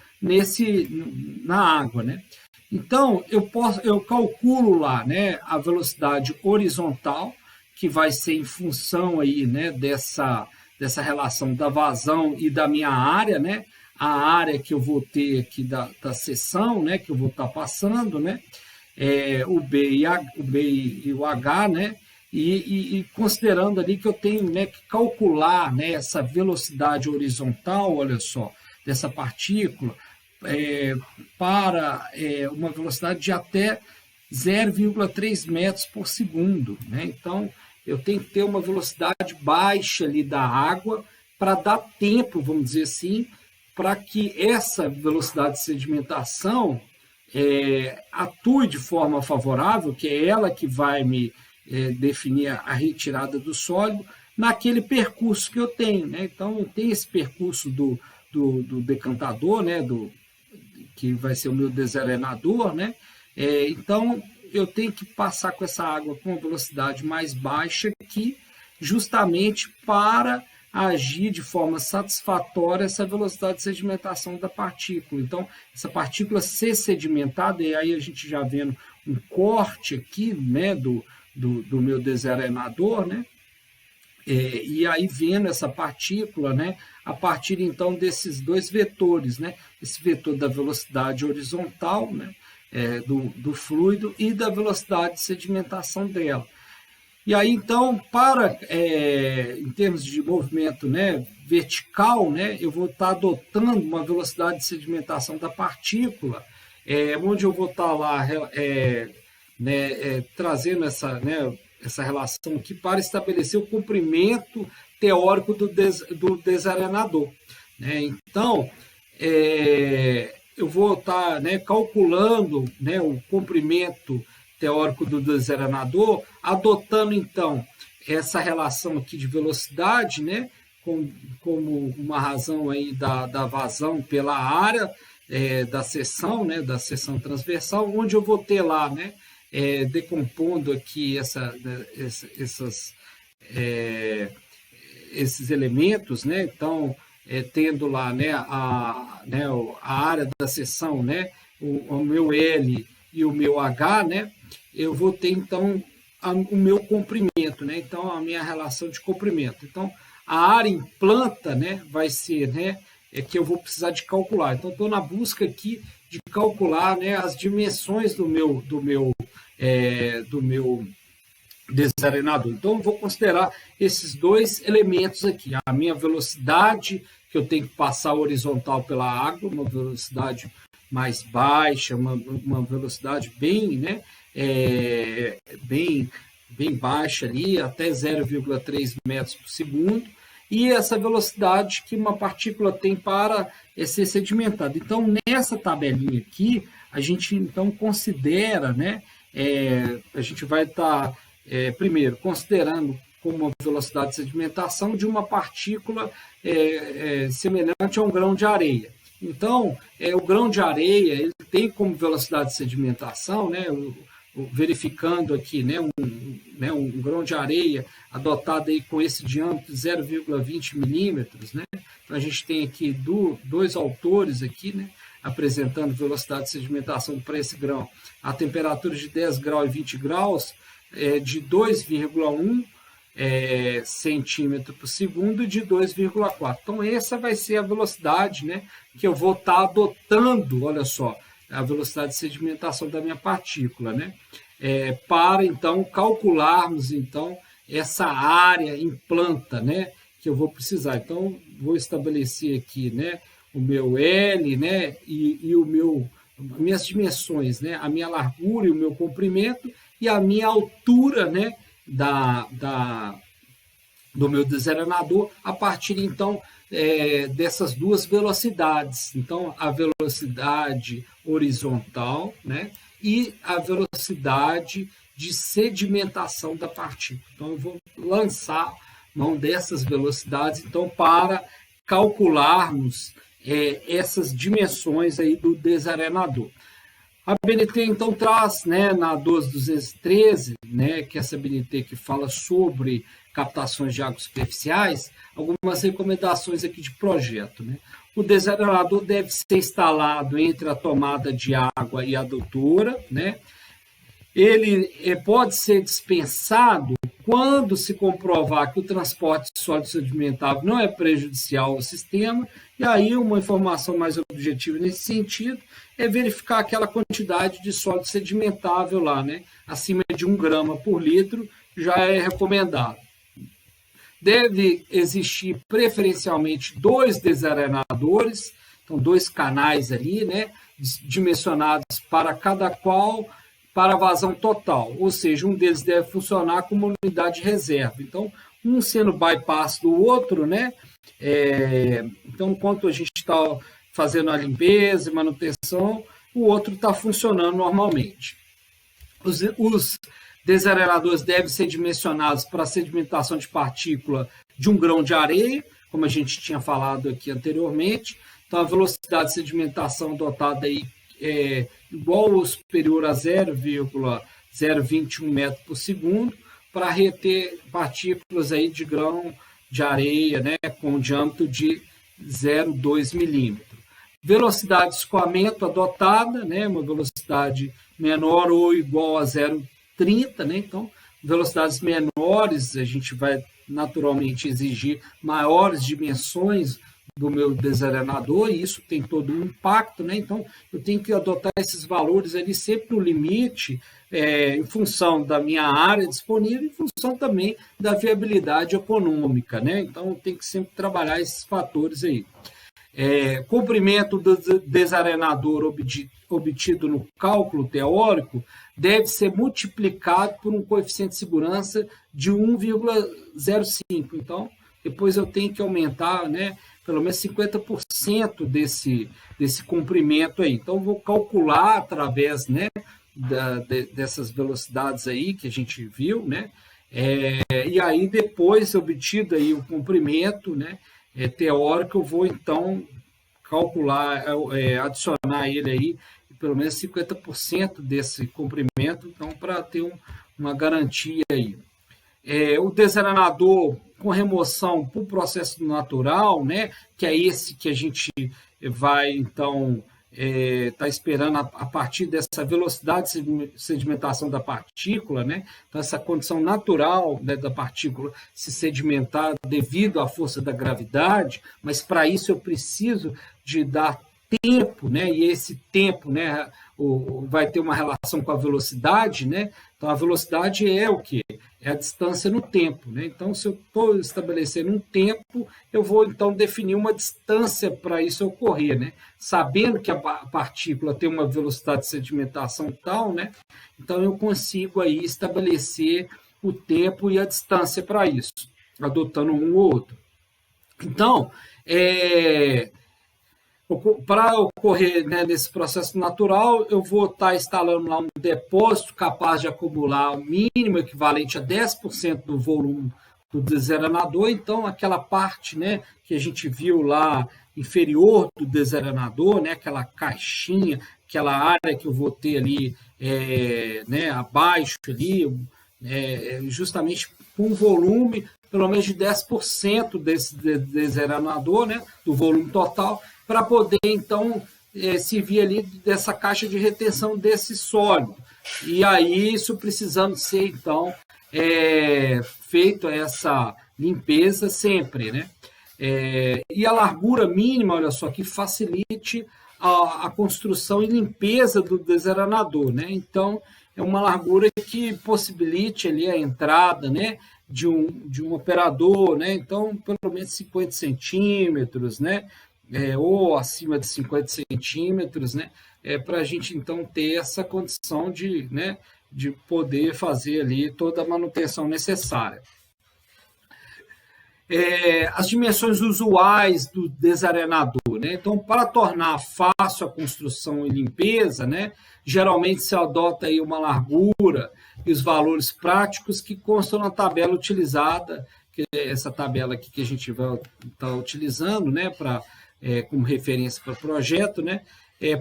na água, né? Então, eu calculo lá, né, a velocidade horizontal, que vai ser em função aí, né, dessa relação da vazão e da minha área, né, a área que eu vou ter aqui da seção, né, que eu vou estar passando, né, o B e o H, né, e considerando ali que eu tenho, né, que calcular, né, essa velocidade horizontal, olha só, dessa partícula, para uma velocidade de até 0,3 metros por segundo, né? Então, eu tenho que ter uma velocidade baixa ali da água para dar tempo, vamos dizer assim, para que essa velocidade de sedimentação atue de forma favorável, que é ela que vai me definir a retirada do sólido naquele percurso que eu tenho, né? Então, tem esse percurso do decantador, né? Que vai ser o meu desarenador, né? Então, eu tenho que passar com essa água com uma velocidade mais baixa aqui, justamente para agir de forma satisfatória essa velocidade de sedimentação da partícula. Então, essa partícula ser sedimentada, e aí a gente já vendo um corte aqui, né, do meu desarenador, né? E aí vendo essa partícula, né, a partir então desses dois vetores, né, esse vetor da velocidade horizontal, né, do fluido, e da velocidade de sedimentação dela. E aí, então, em termos de movimento, né, vertical, né, eu vou estar adotando uma velocidade de sedimentação da partícula, onde eu vou estar lá trazendo essa relação aqui para estabelecer o comprimento teórico do desarenador. Né? Então, eu vou estar calculando, né, o comprimento teórico do desarenador, adotando, então, essa relação aqui de velocidade, né, como uma razão aí da vazão pela área da seção, né, da seção transversal, onde eu vou ter lá, né, decompondo aqui esses elementos, né, então, tendo lá, né, a área da seção, né, o meu L e o meu H, né, eu vou ter, então, o meu comprimento, né, então, a minha relação de comprimento. Então, a área em planta, né, vai ser, né, que eu vou precisar de calcular. Então, estou na busca aqui de calcular, né, as dimensões do meu desarenador. Então, vou considerar esses dois elementos aqui. A minha velocidade, que eu tenho que passar horizontal pela água, uma velocidade mais baixa, uma velocidade bem, né, bem baixa ali, até 0,3 metros por segundo, e essa velocidade que uma partícula tem para ser sedimentada. Então, nessa tabelinha aqui, a gente, então, considera, né, a gente vai estar, primeiro, considerando como uma velocidade de sedimentação de uma partícula semelhante a um grão de areia. Então, o grão de areia ele tem como velocidade de sedimentação, né, verificando aqui, né, um grão de areia adotado aí com esse diâmetro de 0,20 milímetros, né? Então a gente tem aqui dois autores aqui, né, apresentando velocidade de sedimentação para esse grão. A temperatura de 10 graus e 20 graus de 2,1 centímetro por segundo e de 2,4. Então essa vai ser a velocidade, né, que eu vou estar adotando, olha só, a velocidade de sedimentação da minha partícula, né? Para, então, calcularmos, então, essa área em planta, né? Que eu vou precisar. Então, vou estabelecer aqui, né? O meu L, né? E minhas dimensões, né? A minha largura e o meu comprimento e a minha altura, né? Do meu desarenador, a partir, então, dessas duas velocidades. Então, a velocidade horizontal, né, e a velocidade de sedimentação da partícula. Então, eu vou lançar mão dessas velocidades, então, para calcularmos essas dimensões aí do desarenador. A BNT, então, traz, né, na 12213, né, que é essa BNT que fala sobre captações de águas superficiais, algumas recomendações aqui de projeto. Né? O desarenador deve ser instalado entre a tomada de água e a adutora. Né? Ele pode ser dispensado quando se comprovar que o transporte de sólido sedimentável não é prejudicial ao sistema. E aí uma informação mais objetiva nesse sentido é verificar aquela quantidade de sólido sedimentável lá, né? Acima de 1 grama por litro já é recomendado. Deve existir preferencialmente 2 desarenadores, então 2 canais ali, né, dimensionados para cada qual para a vazão total, ou seja, um deles deve funcionar como unidade de reserva. Então, um sendo bypass do outro, né? Então, enquanto a gente está fazendo a limpeza e manutenção, o outro está funcionando normalmente. Os desarenadores devem ser dimensionados para a sedimentação de partícula de 1 grão de areia, como a gente tinha falado aqui anteriormente. Então, a velocidade de sedimentação adotada aí é igual ou superior a 0,021 metros por segundo, para reter partículas aí de grão de areia, né, com diâmetro de 0,2 milímetro. Velocidade de escoamento adotada, né, uma velocidade menor ou igual a 0,30, né, então, velocidades menores, a gente vai naturalmente exigir maiores dimensões do meu desarenador, e isso tem todo um impacto, né? Então, eu tenho que adotar esses valores ali sempre no limite, em função da minha área disponível, em função também da viabilidade econômica, né? Então, tem que sempre trabalhar esses fatores aí. Comprimento do desarenador obtido no cálculo teórico deve ser multiplicado por um coeficiente de segurança de 1,05. Então, depois eu tenho que aumentar, né, pelo menos 50% desse comprimento aí. Então, vou calcular através, né, dessas velocidades aí que a gente viu, né, e aí depois obtido aí o comprimento, né, teórico, eu vou então calcular, adicionar ele aí pelo menos 50% desse comprimento, então para ter uma garantia aí. O desarenador com remoção por processo natural, né, que é esse que a gente vai, então, tá esperando a partir dessa velocidade de sedimentação da partícula, né? Então, essa condição natural, né, da partícula se sedimentar devido à força da gravidade, mas para isso eu preciso de dar tempo, né? E esse tempo, né, vai ter uma relação com a velocidade, né? Então, a velocidade é o quê? É a distância no tempo, né? Então, se eu estou estabelecendo um tempo, eu vou, então, definir uma distância para isso ocorrer, né? Sabendo que a partícula tem uma velocidade de sedimentação tal, né? Então, eu consigo aí estabelecer o tempo e a distância para isso, adotando um ou outro. Então, para ocorrer, né, nesse processo natural, eu vou estar instalando lá um depósito capaz de acumular o mínimo equivalente a 10% do volume do desarenador. Então, aquela parte, né, que a gente viu lá inferior do desarenador, né, aquela caixinha, aquela área que eu vou ter ali, né, abaixo ali, justamente com volume pelo menos de 10% desse desarenador, né, do volume total, para poder, então, servir ali dessa caixa de retenção desse sólido. E aí, isso precisando ser, então, feito essa limpeza sempre, né? E a largura mínima, olha só, que facilite a construção e limpeza do desarenador, né? Então, é uma largura que possibilite ali a entrada, né, de um operador, né? Então, pelo menos 50 centímetros, né? Ou acima de 50 centímetros, né? Para a gente, então, ter essa condição de, né, de poder fazer ali toda a manutenção necessária. As dimensões usuais do desarenador, né? Então, para tornar fácil a construção e limpeza, né, geralmente se adota aí uma largura e os valores práticos que constam na tabela utilizada, que é essa tabela aqui que a gente vai estar utilizando, né, como referência para o projeto, né,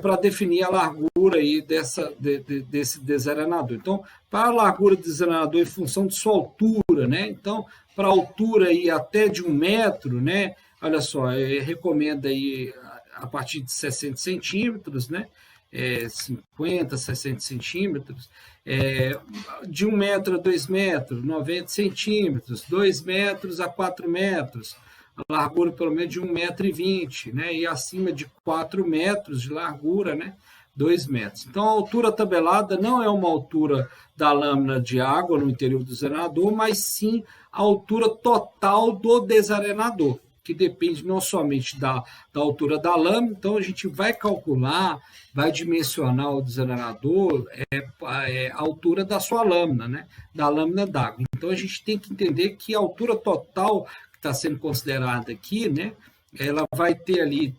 para definir a largura aí desse desarenador. Então, para a largura do desarenador em função de sua altura, né, então, para a altura aí até de 1 metro, né, olha só, recomenda aí a partir de 60 centímetros, né, 50, 60 centímetros, de 1 metro a 2 metros, 90 centímetros, 2 metros a 4 metros, a largura pelo menos de 1,20 m, né? E acima de 4 metros de largura, né? 2 metros. Então, a altura tabelada não é uma altura da lâmina de água no interior do desarenador, mas sim a altura total do desarenador, que depende não somente da altura da lâmina. Então, a gente vai calcular, vai dimensionar o desarenador a altura da sua lâmina, né? Da lâmina d'água. Então, a gente tem que entender que a altura total está sendo considerada aqui, né, ela vai ter ali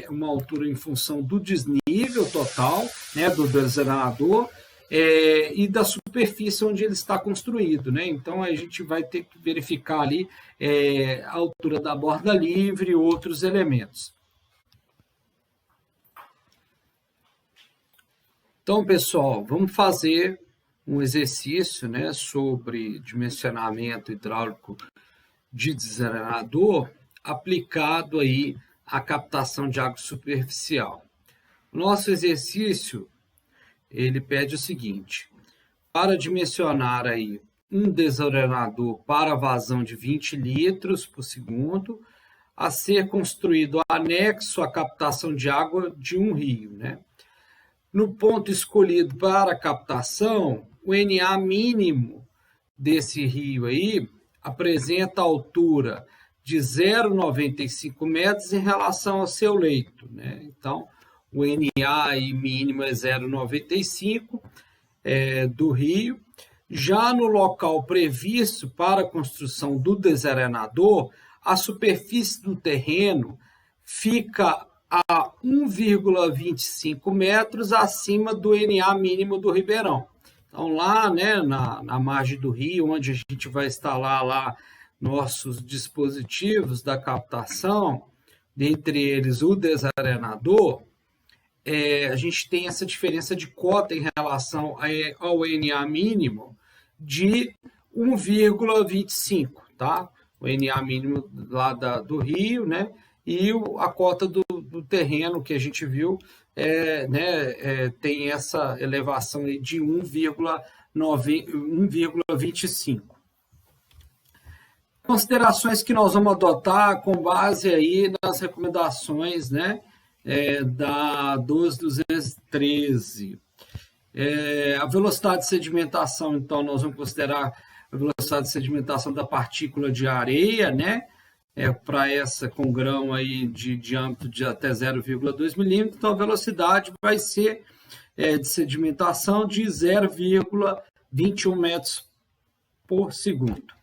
uma altura em função do desnível total, né, do desarenador, e da superfície onde ele está construído, né? Então, a gente vai ter que verificar ali a altura da borda livre e outros elementos. Então, pessoal, vamos fazer um exercício, né, sobre dimensionamento hidráulico de desarenador aplicado aí à captação de água superficial. O nosso exercício, ele pede o seguinte: para dimensionar aí um desarenador para vazão de 20 litros por segundo, a ser construído anexo à captação de água de um rio, né? No ponto escolhido para a captação, o NA mínimo desse rio aí apresenta altura de 0,95 metros em relação ao seu leito, né? Então, o NA aí mínimo é 0,95 do rio. Já no local previsto para a construção do desarenador, a superfície do terreno fica a 1,25 metros acima do NA mínimo do Ribeirão. Então, lá, né, na margem do rio, onde a gente vai instalar lá nossos dispositivos da captação, dentre eles o desarenador, a gente tem essa diferença de cota em relação ao NA mínimo de 1,25, tá? O NA mínimo lá do rio, né? E a cota do terreno que a gente viu tem essa elevação aí de 1,25. Considerações que nós vamos adotar com base aí nas recomendações, né, da 12.213. A velocidade de sedimentação, então, nós vamos considerar a velocidade de sedimentação da partícula de areia, né, para essa com grão aí de diâmetro de até 0,2 milímetros, então a velocidade vai ser de sedimentação de 0,21 metros por segundo.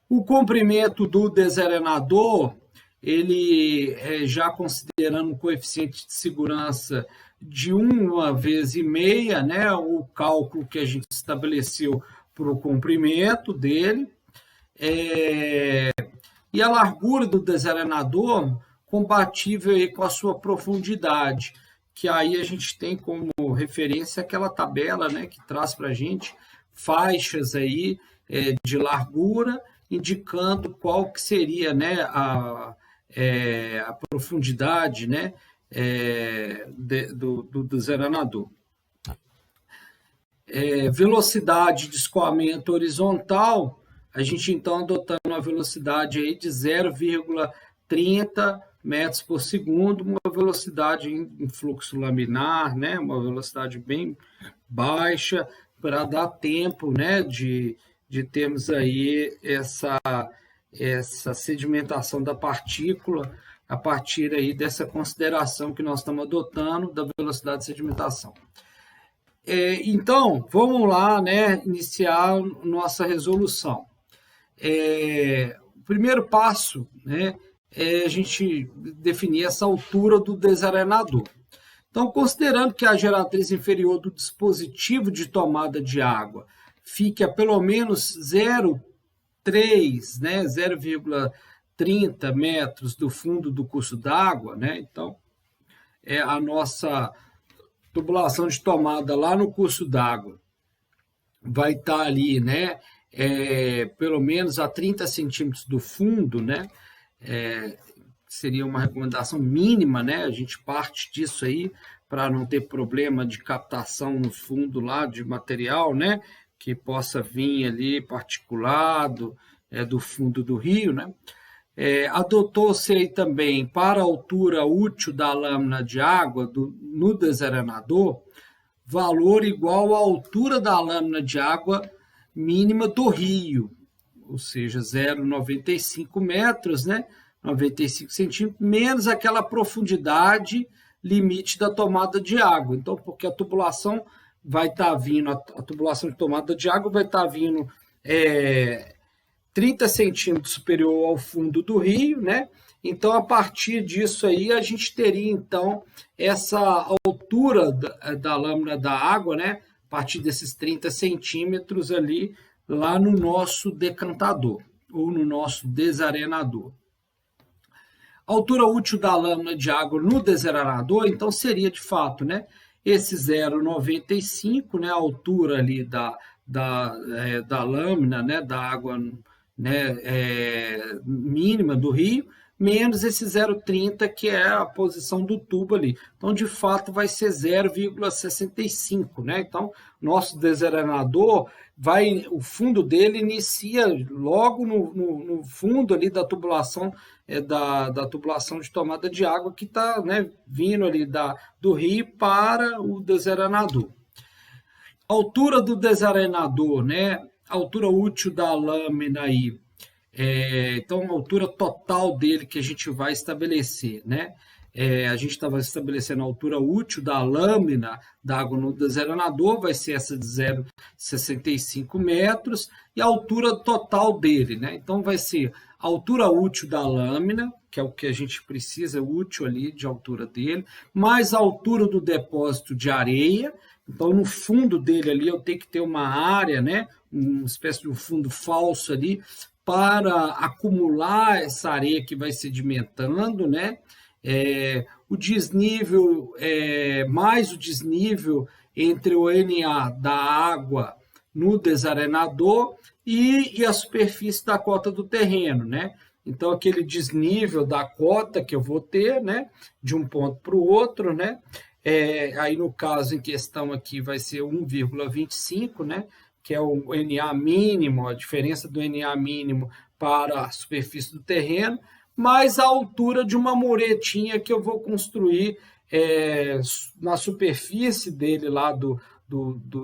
O comprimento do desarenador, ele já considerando um coeficiente de segurança de 1,5 vezes, né, o cálculo que a gente estabeleceu para o comprimento dele, e a largura do desarenador compatível aí com a sua profundidade, que aí a gente tem como referência aquela tabela, né, que traz para a gente faixas aí de largura, indicando qual que seria, né, a profundidade, né, do desarenador. Velocidade de escoamento horizontal, a gente então adotando uma velocidade aí de 0,30 metros por segundo, uma velocidade em fluxo laminar, né, uma velocidade bem baixa, para dar tempo, né, de termos aí essa sedimentação da partícula a partir aí dessa consideração que nós estamos adotando da velocidade de sedimentação. Então, vamos lá, né, iniciar nossa resolução. O primeiro passo, né, é a gente definir essa altura do desarenador. Então, considerando que a geratriz inferior do dispositivo de tomada de água fique a pelo menos 0,3, né, 0,30 metros do fundo do curso d'água, né, então, a nossa tubulação de tomada lá no curso d'água vai estar ali, né, pelo menos a 30 centímetros do fundo, né, seria uma recomendação mínima, né, a gente parte disso aí para não ter problema de captação no fundo lá de material, né, que possa vir ali particulado do fundo do rio, né. Adotou-se aí também para a altura útil da lâmina de água no desarenador, valor igual à altura da lâmina de água mínima do rio, ou seja, 0,95 metros, né? 95 centímetros, menos aquela profundidade limite da tomada de água. Então, porque a tubulação vai estar vindo, a tubulação de tomada de água vai estar vindo 30 centímetros superior ao fundo do rio, né? Então, a partir disso aí, a gente teria, então, essa altura da lâmina da água, né? A partir desses 30 centímetros ali, lá no nosso decantador, ou no nosso desarenador. A altura útil da lâmina de água no desarenador, então, seria, de fato, né? Esse 0,95, né? A altura ali da lâmina, né? Da água, né, mínima do rio, menos esse 0,30, que é a posição do tubo ali. Então, de fato, vai ser 0,65, né? Então, nosso desarenador o fundo dele inicia logo no fundo ali da tubulação, da tubulação de tomada de água que está, né, vindo ali do rio para o desarenador. A altura do desarenador, né? A altura útil da lâmina aí. Então, a altura total dele que a gente vai estabelecer, né? A gente estava estabelecendo a altura útil da lâmina da água no desarenador, vai ser essa de 0,65 metros, e a altura total dele, né? Então, vai ser a altura útil da lâmina, que é o que a gente precisa, útil ali de altura dele, mais a altura do depósito de areia. Então, no fundo dele ali, eu tenho que ter uma área, né? Uma espécie de um fundo falso ali, para acumular essa areia que vai sedimentando, né? O desnível, mais o desnível entre o NA da água no desarenador e a superfície da cota do terreno, né? Então, aquele desnível da cota que eu vou ter, né? De um ponto para o outro, né? Aí, no caso em questão aqui, vai ser 1,25, né? Que é o NA mínimo, a diferença do NA mínimo para a superfície do terreno, mais a altura de uma muretinha que eu vou construir na superfície dele lá do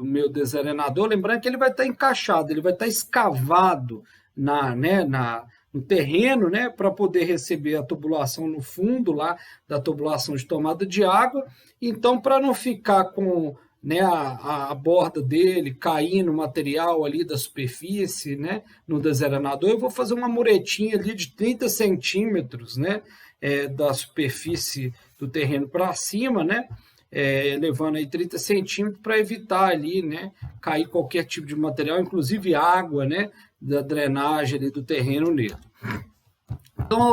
meu desarenador. Lembrando que ele vai estar encaixado, ele vai estar escavado no terreno, né, para poder receber a tubulação no fundo lá da tubulação de tomada de água. Então, para não ficar com, né, a borda dele caindo o material ali da superfície, né, no desarenador, eu vou fazer uma muretinha ali de 30 centímetros, né, da superfície do terreno para cima, né, levando aí 30 centímetros para evitar ali, né, cair qualquer tipo de material, inclusive água, né, da drenagem ali do terreno nele. Então, a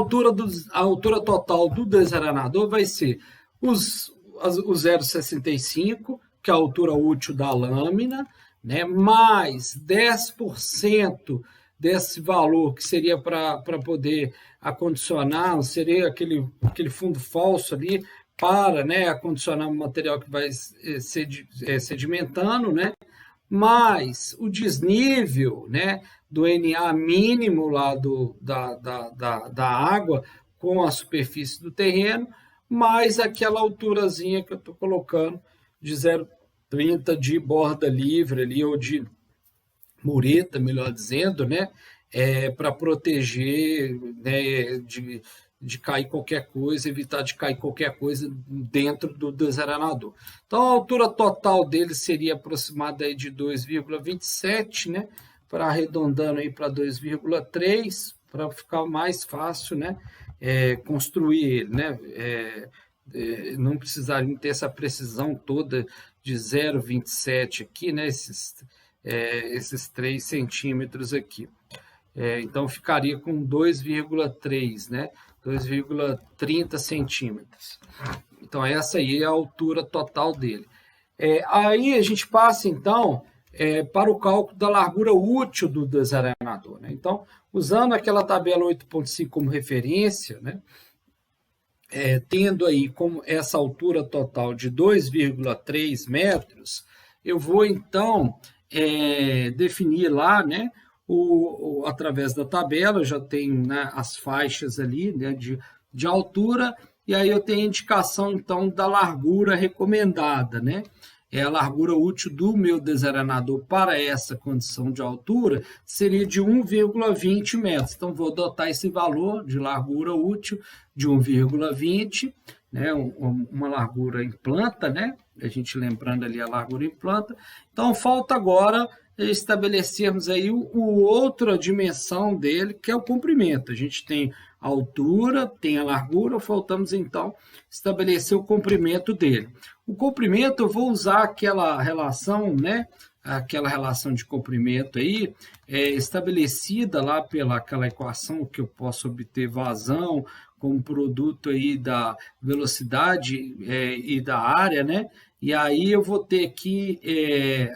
altura total do desarenador vai ser o 0,65, que é a altura útil da lâmina, né, mais 10% desse valor que seria para poder acondicionar, seria aquele fundo falso ali para, né, acondicionar o material que vai sedimentando, né, mais o desnível, né, do NA mínimo lá da água com a superfície do terreno, mais aquela alturazinha que eu estou colocando de 0,30 de borda livre ali, ou de mureta, melhor dizendo, né? Para proteger, né, de cair qualquer coisa, evitar de cair qualquer coisa dentro do desarenador. Então, a altura total dele seria aproximada aí de 2,27, né? Para arredondando aí para 2,3, para ficar mais fácil, né? Construir ele, né? Não precisaria ter essa precisão toda de 0,27 aqui, né? Esses 3 centímetros aqui. Então, ficaria com 2,3, né? 2,30 centímetros. Então, essa aí é a altura total dele. Aí a gente passa, então, para o cálculo da largura útil do desarenador, né? Então, usando aquela tabela 8.5 como referência, né? Tendo aí como essa altura total de 2,3 metros, eu vou, então, definir lá, né, através da tabela, eu já tenho, né, as faixas ali, né, de altura, e aí eu tenho a indicação, então, da largura recomendada, né? A largura útil do meu desarenador para essa condição de altura seria de 1,20 metros. Então, vou adotar esse valor de largura útil de 1,20, né? Uma largura em planta, né? A gente lembrando ali a largura em planta. Então, falta agora estabelecermos aí outra dimensão dele, que é o comprimento. A gente tem a altura, tem a largura, faltamos então estabelecer o comprimento dele. O comprimento, eu vou usar aquela relação, né? Aquela relação de comprimento aí, estabelecida lá aquela equação que eu posso obter vazão como produto aí da velocidade e da área, né? E aí eu vou ter aqui,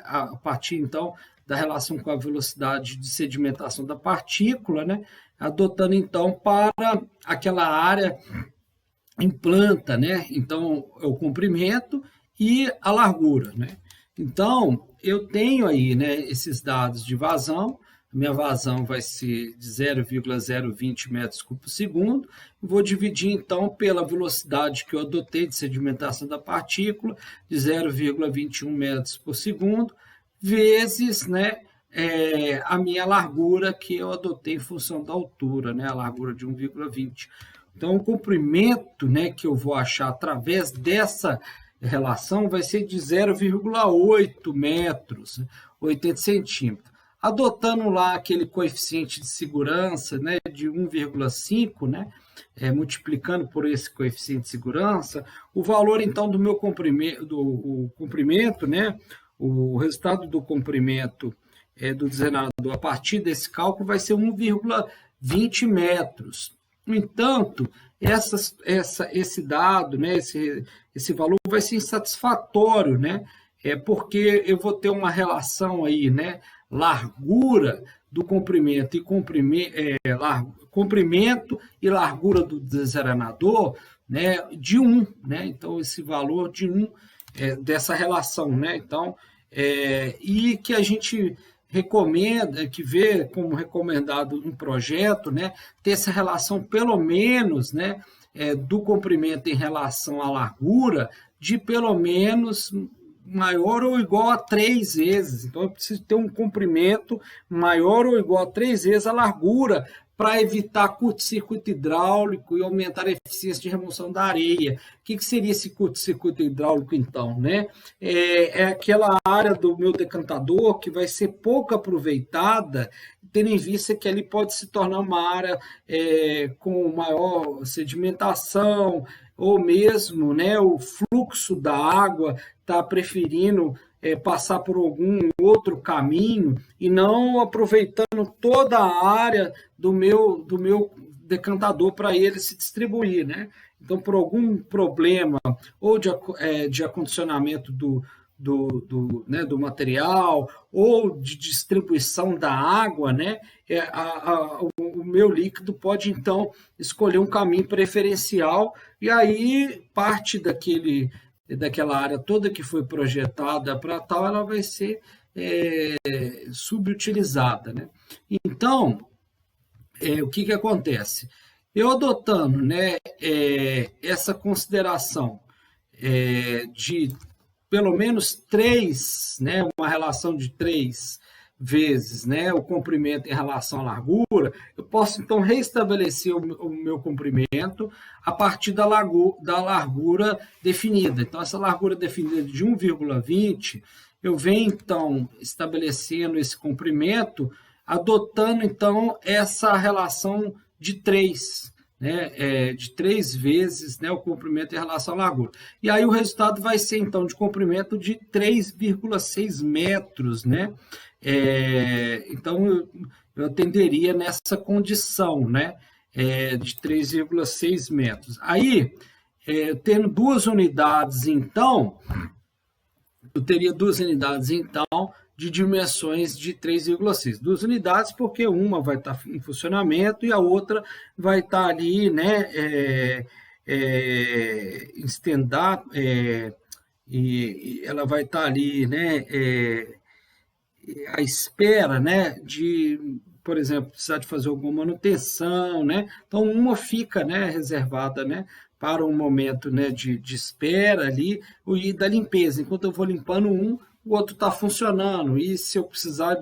a partir então da relação com a velocidade de sedimentação da partícula, né? Adotando, então, para aquela área em planta, né? Então, é o comprimento e a largura, né? Então, eu tenho aí, né, esses dados de vazão. Minha vazão vai ser de 0,020 metros cúbicos por segundo. Vou dividir, então, pela velocidade que eu adotei de sedimentação da partícula, de 0,21 metros por segundo, vezes, né, a minha largura que eu adotei em função da altura, né, a largura de 1,20. Então, o comprimento, né, que eu vou achar através dessa relação vai ser de 0,8 metros, 80 centímetros. Adotando lá aquele coeficiente de segurança, né, de 1,5, né, multiplicando por esse coeficiente de segurança, o valor, então, do meu comprimento, né, o resultado do comprimento do desenhador a partir desse cálculo vai ser 1,20 metros. No entanto, esse dado, né, esse valor vai ser insatisfatório, né, porque eu vou ter uma relação aí, né, largura do comprimento e comprimento e largura do desenhador, né, de 1, né? Então, esse valor de 1 dessa relação, né? Então, e que a gente recomenda, que vê como recomendado um projeto, né, ter essa relação pelo menos, né, do comprimento em relação à largura de pelo menos maior ou igual a 3 vezes. Então, eu preciso ter um comprimento maior ou igual a 3 vezes a largura para evitar curto-circuito hidráulico e aumentar a eficiência de remoção da areia. O que seria esse curto-circuito hidráulico, então? Né? É aquela área do meu decantador que vai ser pouco aproveitada, tendo em vista que ali pode se tornar uma área com maior sedimentação, ou mesmo, né, o fluxo da água está preferindo passar por algum outro caminho e não aproveitando toda a área do meu decantador para ele se distribuir, né? Então, por algum problema ou de acondicionamento do material ou de distribuição da água, né? O meu líquido pode, então, escolher um caminho preferencial e aí parte daquela área toda que foi projetada para tal, ela vai ser subutilizada, né? Então, o que acontece? Eu adotando, né, essa consideração de pelo menos 3, né, uma relação de 3 vezes, né, o comprimento em relação à largura, eu posso então restabelecer o meu comprimento a partir da largura definida. Então, essa largura definida de 1,20, eu venho então estabelecendo esse comprimento, adotando então essa relação de 3, né, de 3 vezes, né, o comprimento em relação à largura. E aí o resultado vai ser, então, de comprimento de 3,6 metros, né? Então, eu atenderia nessa condição, né, de 3,6 metros. Aí, tendo duas unidades, então, eu teria 2 unidades, então, de dimensões de 3,6. 2 unidades, porque uma vai estar em funcionamento e a outra vai estar ali, né, em stand-up, e ela vai estar ali, né, à espera, né, de, por exemplo, precisar de fazer alguma manutenção, né? Então, uma fica, né, reservada, né, para um momento, né, de espera ali e da limpeza. Enquanto eu vou limpando o outro está funcionando. E se eu precisar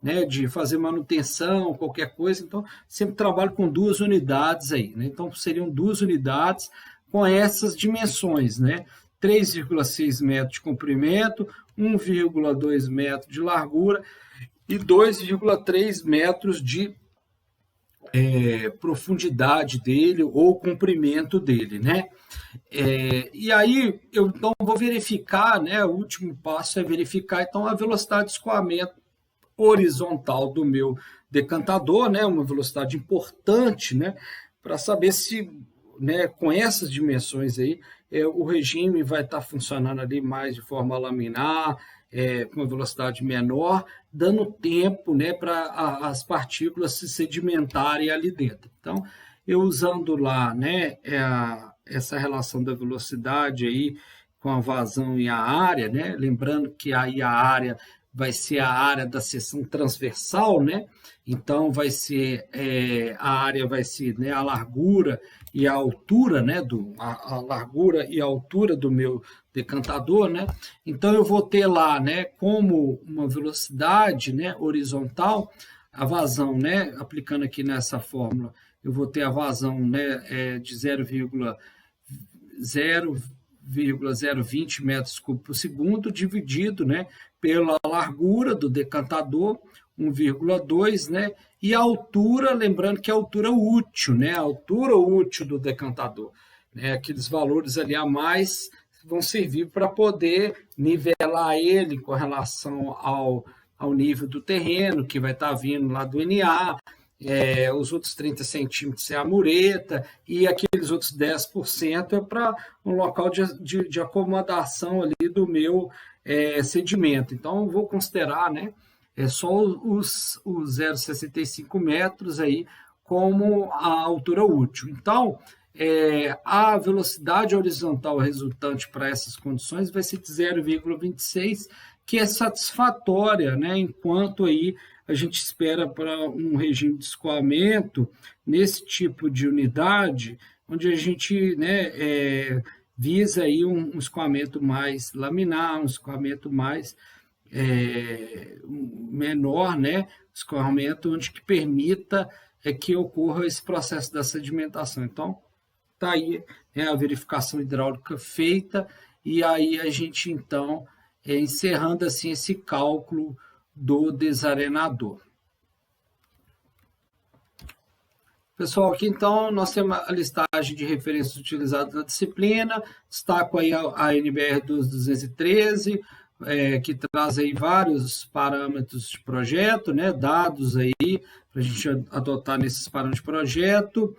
né, de fazer manutenção, qualquer coisa, então sempre trabalho com 2 unidades aí, né? Então, seriam 2 unidades com essas dimensões, né? 3,6 metros de comprimento, 1,2 metros de largura e 2,3 metros de profundidade dele ou comprimento dele, né? E aí eu então vou verificar, né? O último passo é verificar então a velocidade de escoamento horizontal do meu decantador, né? Uma velocidade importante, né? Para saber se, né, com essas dimensões aí, o regime vai estar funcionando ali mais de forma laminar, com uma velocidade menor, dando tempo, né, para as partículas se sedimentarem ali dentro. Então, eu usando lá, né, essa relação da velocidade aí com a vazão e a área, né, lembrando que aí a área vai ser a área da seção transversal, né? Então vai ser a área vai ser, né, a largura e a altura, né, a largura e a altura do meu decantador, né? Então eu vou ter lá, né, como uma velocidade, né, horizontal, a vazão, né, aplicando aqui nessa fórmula, eu vou ter a vazão, né, de 0,020 metros cúbicos por segundo, dividido, né, pela largura do decantador, 1,2, né, e a altura, lembrando que é a altura útil, né, a altura útil do decantador, né, aqueles valores ali a mais vão servir para poder nivelar ele com relação ao nível do terreno, que vai estar vindo lá do NA, os outros 30 centímetros é a mureta, e aqueles outros 10% é para um local de acomodação ali do meu sedimento. Então, eu vou considerar, né, só os 0,65 metros aí como a altura útil. Então, a velocidade horizontal resultante para essas condições vai ser de 0,26, que é satisfatória, né, enquanto aí a gente espera para um regime de escoamento nesse tipo de unidade, onde a gente, né, visa aí um escoamento mais laminar, um escoamento mais menor, né, escoamento onde que permita que ocorra esse processo da sedimentação. Então, está aí, né, a verificação hidráulica feita, e aí a gente, então, encerrando assim esse cálculo do desarenador. Pessoal, aqui então nós temos a listagem de referências utilizadas na disciplina, destaco aí a NBR 213, que traz aí vários parâmetros de projeto, né, dados aí para a gente adotar nesses parâmetros de projeto,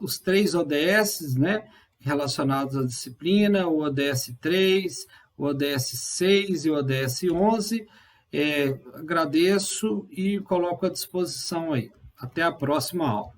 os 3 ODS, né, relacionados à disciplina, o ODS 3, o ODS 6 e o ODS 11, agradeço e coloco à disposição aí. Até a próxima aula.